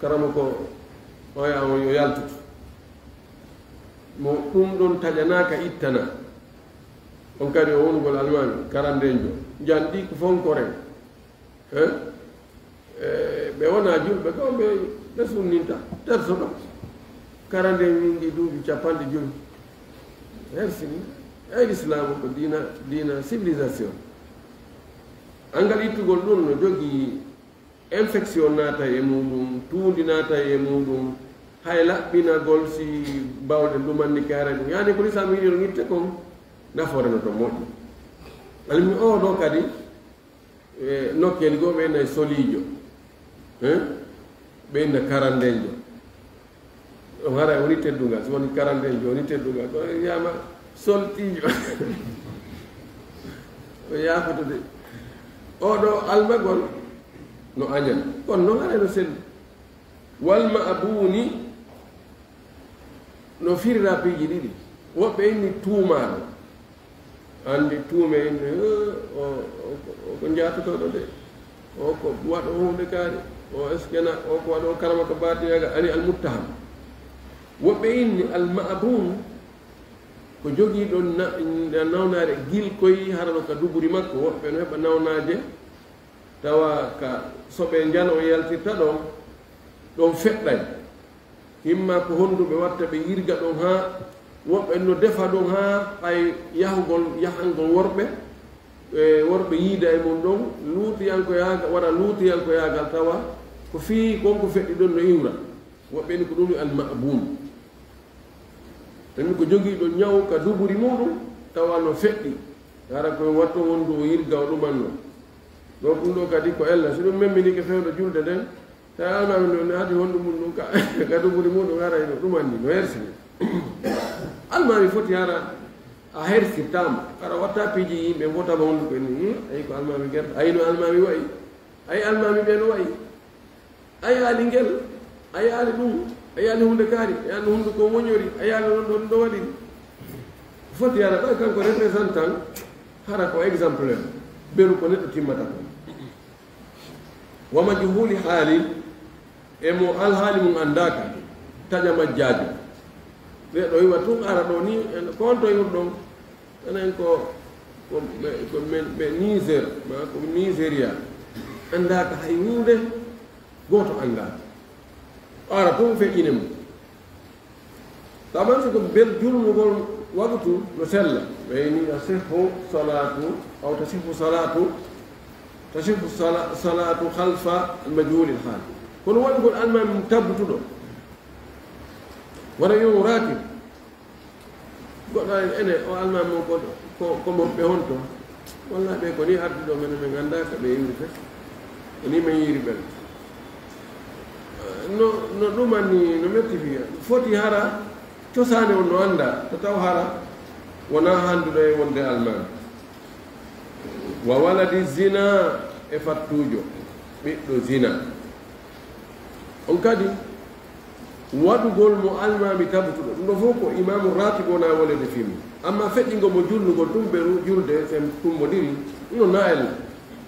karama ko oyamo yo yaltutu mo ɗum ɗon taƴanaaka ittana on kadi o wonugol almami karandenjo janɗi ko fonkoren ɓe wona julɓe ko ɓe sunninta tersoɗo karande min ɗi duuɓi capanɗe joyi hersini l'islamu ko dina civilisation angal ittugol ɗum no jogii infection naata e muɗum tuundi naata e muɗum hay laɓɓinagol si bawɗe ɗumanni kaare ɗum yaani ko l'islam yiɗi no itte kon nafoore no to moƴƴi almi o ɗo kadi nokkeli goo ɓe nayi soliijo ɓe inna karandenjo ɗum hara woni teddugal so woni karandenjo woni teddugal ko yiyama soltiijo o yaafoto de oɗo almagol no añan kono noon hara no selli walma abuni no firira piiji ɗiɗi woɓɓe inni tuumaaɗo anndi tuume inni ko jaatotoɗo de o ko waɗo hunde kaari o eskena o ko waɗo karama ko baatiyaga ani almuttaham woɓɓe inni almaabun ko jogii ɗon nawnaare gilkoy harano ka duburi makko woɓɓe no heɓa nawnaaje tawa ka soɓe njano o yaltirta ɗon ɗon feɗɗay himma ko honnduɓe watta ɓe yirga ɗon haa woɓɓe no defa ɗon haa ɓay yahangol worɓe worɓe yiida e mum ɗon luutiyankoyaagal waɗa luutiyankoyaagal tawa ko fii konko feɗɗi ɗon no iwra woɓɓe ni ko ɗum almabun tami ko jogii ɗo ñaw ka duburi muɗum tawa no feɗɗi hara koye watto wondu o yirga o ɗumanno ɗo ɗum ɗo kadi ko ella so ɗum memminike fewɗo julde nden tawi almami ɗo ne hadi hondu mum ɗum ka duburi muɗum hara no ɗumanni no hersini almami foti hara a hersirtama ara watta piiji yimɓe fotama honduko ni ayi ko almami guerta ayi no almami wayi ayi almami ɓe no wayi ayi ali ngel ayi ali ɗum a yaali hunde kaari a yaali hunde ko woñori a yaali ɗon ɗon ɗo waɗi foti hara ɗo kanko représentant hara ko exemplaire ɓeru ko neɗɗo timmata ko wama juhuli haali emo alhaali mum anndaka taƴa majjaajo ɓe ɗo wiwa tun ara ɗo ni ko on to yurɗon enen ko ɓe Niger ma ko Nigéria anndaka hay hunde gooto anndaka ara tun feƴƴine mum taman siko bel julmugol waktu no sella ɓeyni tasihu salatu aw tasihu salatu halfa almajhuli lhal kono waɗugol almami mum tabbutuɗo waɗa wimu ratib goɗɗo ene o almami mum ko moɓɓe honto walla ɓe ko ni arduɗo men min annda ka ɓe yimri fe ni men yiri bel no ɗumani no metti fiya foti hara cosane on no anda to taw hara wona handuɗo e wonde almami wa waladi zina e fattujo ɓiɗɗo zina on kadi waɗugol mo almami tabutuɗo ɗum ɗo fof ko imamu ratibo na wolede fimmi amma feƴƴingo mo jullugol tum ɓe julde sen tummodiri ɗum no nael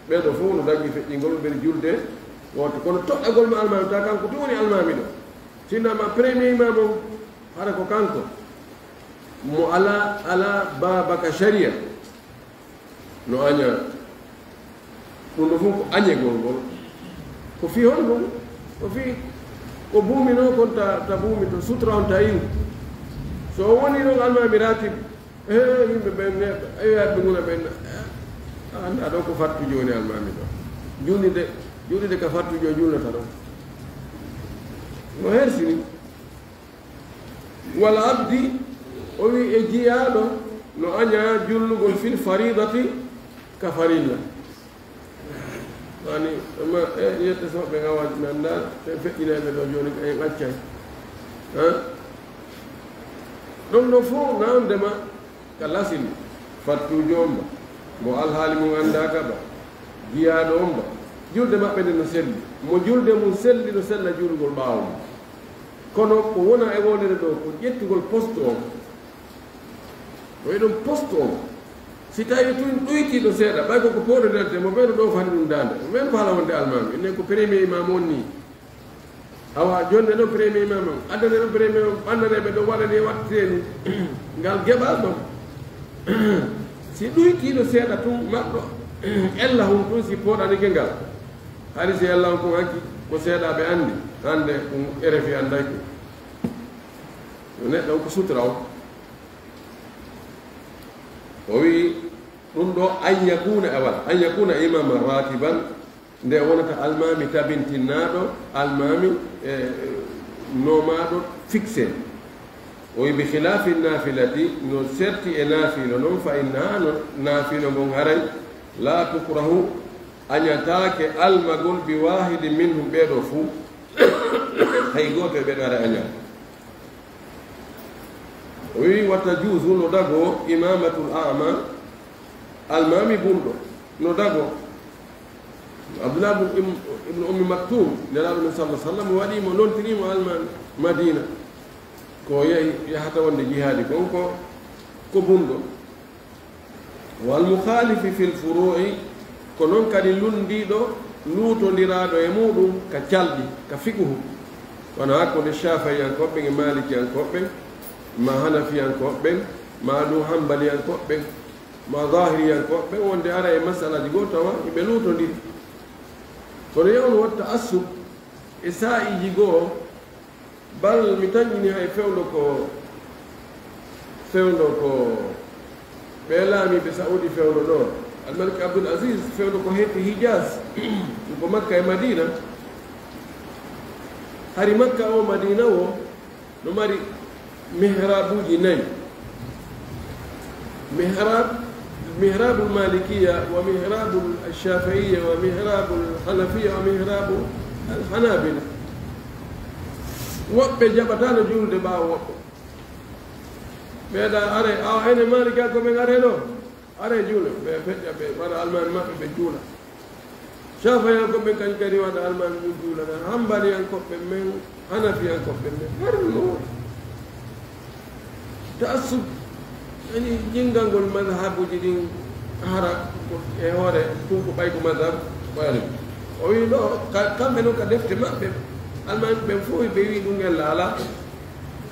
ɓeɗo fof no daggi feƴƴingol ɓeɗe julde woto kono toɗɗagol mo almami ta kanko to woni almami ɗo sinnama premier imam o hara ko kanko mo ala babaka sharia no aña ɗum ɗo fof ko añegol ngol ko fi hon ɗum ko fi ko buumi no kon ta buumi to sutra on ta yiw so woni ɗon almami ratib yimɓe ɓen neɗɗo ayoyaɓe nguna ɓen anda ɗo ko fattu joni almami ɗo julide ka fattujo julnata ɗon no hersini wal abdi o wi e jiyaɗo no aña jullugol fil faridati ka farilla ani ma yette soɓɓe gawaji nanda te feƴƴineɓe ɗo joni en accay ɗum ɗo fof namdema ka lasini fattujo on ba mo alhaali mum andaka ba jiyaɗo on ba julde maɓɓe nde no selli mo julde mum selli no sella julgol ɓaawo mum kono ko wona e wonere ɗo ko ƴettugol poste on o ɗum poste on si tawi tun ɗoytiɗo seeɗa ɓay koko pooɗo nderte mo ɓeyno ɗo fani ɗum dande men ko haala wonde almami enen ko premier imam on ni awa jonde ɗon premier imam on addane ɗon premier on ɓandaneɓe ɗo waɗani watteni ngal geɓal ɗon si ɗoytiɗo seeɗa tun maɗɗo ella hum tun si pooɗanike ngal hari si ella on kon hanki ko seeɗaɓe andi hande ɗum RFI andaki no neɗɗo on ko sutra o o wi ɗum ɗo an yakuna awal an yakuna imama ratiban nde wonata almami tabintinnaɗo almami nomaɗo fixé o wi bi khilafi nafilati no serti e nafilo noon fa innaha no nafilo ngon haray la tukrahu añatake almagol bi wahidi minhum ɓeɗo fuu hay goto e ɓeɗo ara añal o wi watta juusu no dago imamatul ama almami bunɗo no dago abdoulah ibnu ummi maktum nelaɗo men sallah sallam waɗimo nontirimo almami madina ko yehi yahata wonde jihaadi kon ko bunɗo wal mukhalifi fil furu'i ko noon kadi lundiɗo luutodiraɗo e muɗum ka calɗi ka fikuhu kono hakkude shafiyankoɓɓe e malikiyankoɓɓe ma hanafiyankoɓɓen ma ɗum hambaliyankoɓɓen ma zahiriyankoɓɓe wonde ara e masalaji goo tawa eɓe luutodiri kono yewno watta assub e sa'iji goo bal mi tañƴini hay fewdo ko ɓe laamiɓe saudi fewdo ɗo almalik abdoul asis fewdo ko hetti hijaz ko makka e madina hari makka o madina o no mari mihrabuji nayi mihrabul malikiya wa mihrabul shafiiya wa mihrabul hanafiya wa mihrabu alhanabila woɓɓe jaɓatano julde ɓaawo woɓɓe ɓeeɗa are a ene malika ko ɓen are ɗo are juula ɓe feƴƴa ɓe waɗa almani maɓɓe ɓe juula shafiyankoɓe kañ kadi waɗa almani ɗum juulata hambaliyankoɓɓe men hanafiyankoɓɓe men harno taassub ani jingal ngol madhabuji ɗin hara e hoore tun ko ɓay ko madhab ɓayani o wi ɗo kamɓe noon ka defte maɓɓe almami ɓen fof ɓe wi ɗum ngella ala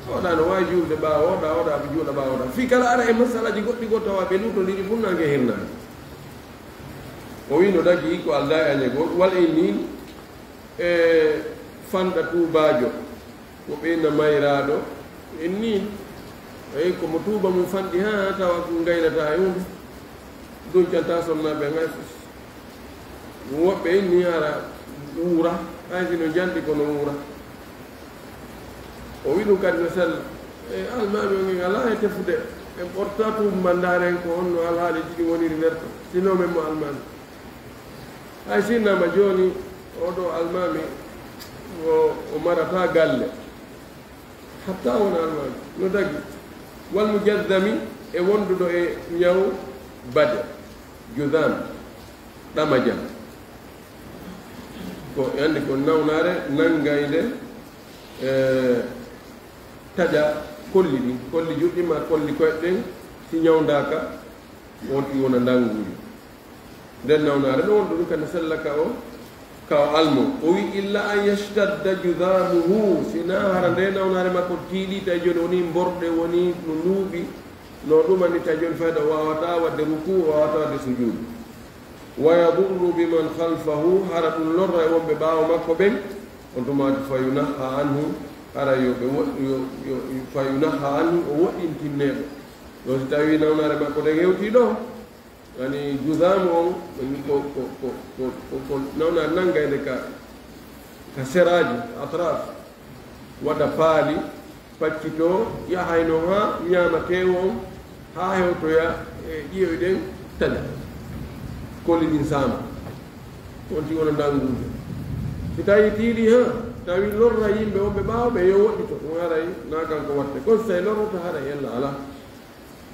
oɗa no wawi julde ɓawa oɗa ɓe juuɗa ɓawa oɗa fi kala ara e masalaji goɗɗi go tawa ɓe lutodiri fum nangue hirnani o wi no dagui ko alda e añegol wal e ni e fanɗa tubajo ko ɓeyna mayraɗo en ni eyi komo tuuba mum fanɗi ha tawa ko gaynata e mum duncanta sonnaɓe ngay fos woɓɓe inni ara wuura hay sino janɗi kono wuura o wi ɗum kadi no sella e almami o ngi ala e tefude en ɓorta tuuba mandaren ko honno alhaali jiɗi woniri nder to sino men mo almami hay sinnama joni oɗo almami o marata galle hatta wona almami no dagi wal mujaddami e wonduɗo e ñaw bade judam ɗamaja ko andi ko nawnare nangayde taƴa kolli ɗi kolli juɗɗi ma kolli koyɗen si ñawdaka wonti wona ndanguji nden nawnare ɗo wonɗo ɗum kadi sellaka o kaw almo o wi illa an yastadda judamuhu sina hara nde nawnare makko tiiɗi tawi joni woni borɗe woni no nuuɓi no ɗumani tawi joni fayda o wawata wadde ruku o wawata wadde sujudu wa yadurru biman halfahu hara ɗum lorra e wonɓe ɓaawo makko ɓen on tumati fa yunaha anhu hara yoɓe fa yunaha anhu o woɗɗintinneɗo ɗo si tawi nawnare makko ɗen hewtiɗo yani judamu on ko nawnare nangayde ka seraji atraf waɗa paali paccito yahayno ha ñamatewo on ha hewtoya e ƴeewi ɗen taƴa kolli ɗin sama on ti wona ndangude si tawi tiiɗi ha tawi lorra yimɓe wonɓe ɓaawɓe yo woɗɗito ɗum haray na kanko watte kon so tawi lorrota haray yalla ala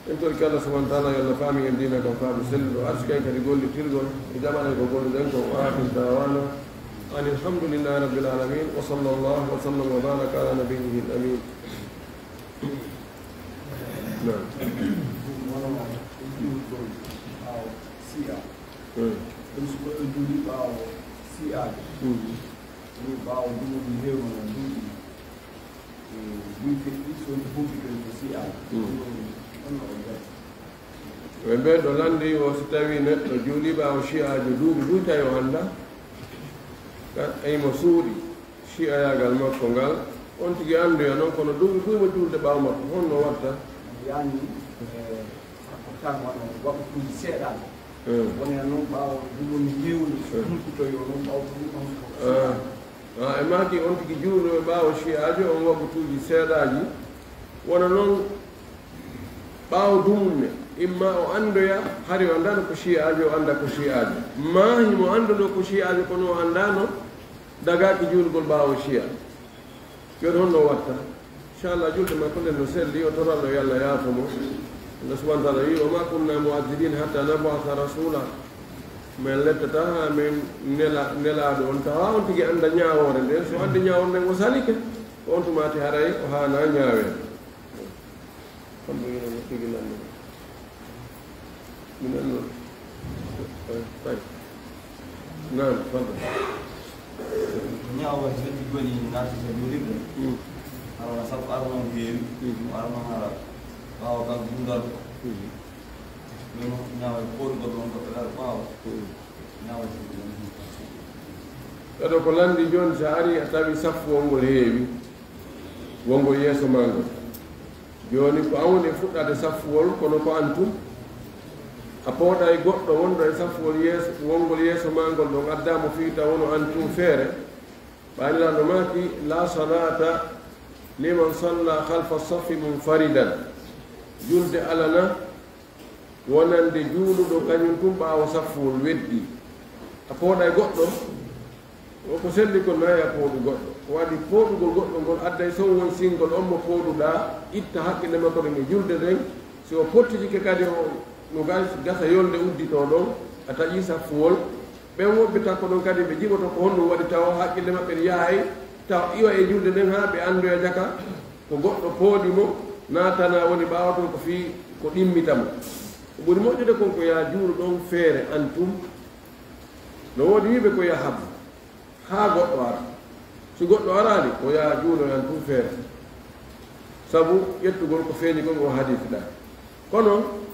en torki Allah subhanahu wa ta'ala yalla faami en dina kam faamu selluɗo arsi ken kadi gollitirgol e jaɓanen ko golluɗen ko akhir dawana an alhamdulillahi rabbil alamin wa sallallahu wa sallam wa baraka ala nabiyyihi al amin ɓe ɓeɗo landi o so tawi neɗɗo juuli ɓaawo chi'aji duuɓi ɗum tawi o annda eymo suuɗi chi'ayagal makko ngal on tigi annduya noon kono duuɓi ɗuymo juulde ɓaawo makko honno watta yani tan waɓatuji seeɗan wona noon ɓaawo ɗumoni hewni hulkutoyo noon ɓaawo e maki on tigi juuloɓe ɓaawo chi'aji on waɓatuji seeɗaji wona noon ɓaawo dumunne imma o anndoya hari o anndano ko chi'aji o annda ko chi'aji ma himo annduno ko chi'aji kono o anndano dagaki juulgol ɓaawo chi'a joni honno watta inchallah julde makko nden no selli o torallo yo Allah yaafomo Allah subahana taala wi o ma kunna mu'azzibin hatta nab'atha rasula min lettata ha min nelaɗo on tawa on tigi annda ñaawore nden so anndi ñaawore nden o salike on tumati haray o hana ñaawede alhamdulillah tigi lanndi من أنه طيب نعم تفضل ñaawa joni goni naatata juulirɗe arona sabu arona no heewi arona hara ɓaawa kam dundal min ñaawa koɗugol ɗon ko ɓeɗaɗo ɓaawa ñaawa ɗaɗo ko lanndi jooni so ari a tawi saffu wongol heewi wongol yeeso ma ngol jooni ko an woni fuɗɗade saffuwol kono ko an tum a pooɗa e goɗɗo wonɗo e safwol yeeso wongol yeeso ma ngol ɗon addamo fiita wono an tum feere ɓaanilaɗo maaki la salata liman salla halfa safi munfaridan julde alana wonande juuluɗo kañum tum ɓaawo safwol weddi a pooɗa e goɗɗo ko selli ko nayi a pooɗu goɗɗo waɗi pooɗugol goɗɗo ngol adday sow won singol on mo pooɗuɗa itta haqqille makko ɗen e julde ɗen si o pottitike kadi o no gasa yolde uddito ɗon a taƴi saffuwol ɓen woɓɓe takko ɗon kadi ɓe jiɓoto ko honɗum waɗi tawa haqqille maɓɓe ne yahay taw iwa e julde nden ha ɓe anndoya jaka ko goɗɗo pooɗimo natana woni ɓaawa ton ko fii ko ɗimmitamo ko ɓuri moƴƴude kon ko ya juulo ɗon feere an tum no woodi wiɓe ko ya habbu ha goɗɗo ara so goɗɗo arani ko ya juulo an tum feere sabu ƴettugol ko feeñi kon o hadifiɗa kono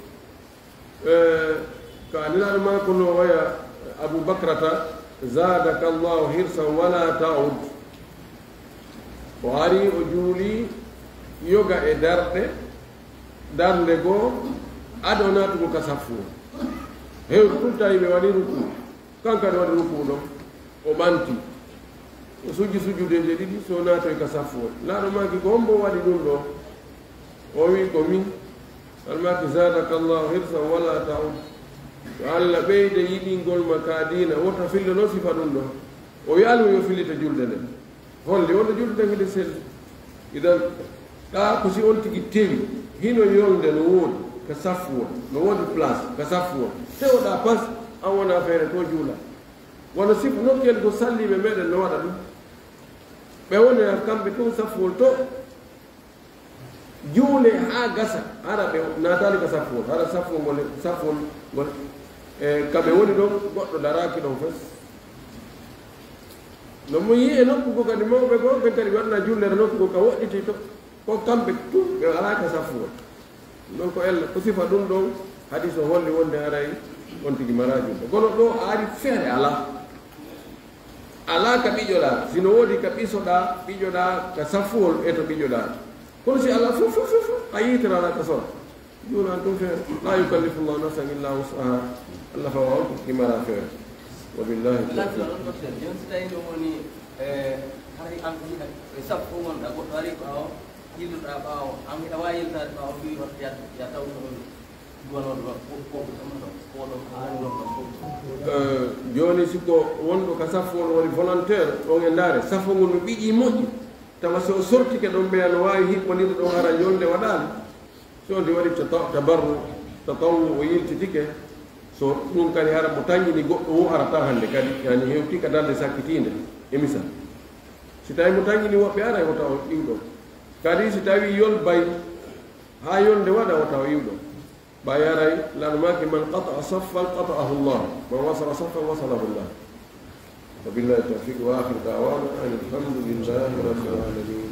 ko aninaɗo ma kono waya abou bacrata zadaka llahu hirsan wala taud o ari o juuli yoga e darde goo aɗo natugo ka saffuo hewɗo ɗum tawi ɓe waɗi ruku kankadi waɗi ruku ɗon o ɓanti o sujji sujjude je ɗiɗi so natoy ka saffuol laaɗo maki ko hombo waɗi ɗum ɗo o wi ko min almaki zadaka llahu hirsan wala taud to Allah ɓeyde yiɗingol ma ka dina wota fille noon sifa ɗum ɗo o yaalu yo filita julde nden holde wonde julde nden ngede selli idan ɗa ko si on tigi tewi hino yolde no woodi ko saffuwol no woodi place ko saffuwol tewoɗa pas an wona feere to juula wono sifa nokkel ko salliɓe meɗen no waɗa ɗum ɓe woni kamɓe to saffuwol to juule ha gasa ara ɓe natali ko saffuwol hara saffuwol ngol kamɓe woni ɗon goɗɗo daraki ɗon fes no mo yi e nokkugo kadi mawɓe goo ɓen kadi waɗna jullere nokkugo ka woɗɗiti to ko kamɓe tum ɓe alaka saffuwol ɗon ko ella ko sifa ɗum ɗon hadis o holli wonde aray on tigi mara julde kono ɗo ari feere ala ka ɓiƴoɗa sino woodi ka ɓisoɗa ɓiƴoɗa ka saffuwol e to ɓiƴoɗa kono si ala fof a yitirana ka sora juunan ɗum feere la yukallifu llahu nafsan illa wusaha allah fawa on ko tigi mara feere wabillahi hay an ko yiɗa e sappo gonɗa goɗɗo ari ɓaawo yilluɗa ɓaawo an hiɗa wawi yiltade ɓaawo fi ya taw ɗon duwanoɗo joni sikko wonɗo ka saffol woni volontaire ɗon e ndaare saffo ngol no ɓiƴi moƴƴi tawa so sortike ɗon mbiya no wawi hiɓɓonide ɗon hara yolde waɗani so ndi waɗi tabarru tatawu o yiltitike so ɗum kadi hara mo tañƴini goɗɗo wo arata hannde kadi yani hewti ka darde sakkitinde e misal si tawi mo tañƴini woɓɓe ara o tawa iwɗo kadi si tawi yol bay ha yolde waɗa o tawa iwɗo ba yaray lanmaki man qata'a saffan qata'ahu llah man wasala saffan wasalahu llah wa billahi tawfiq wa akhir da'wana alhamdulillahi rabbil alamin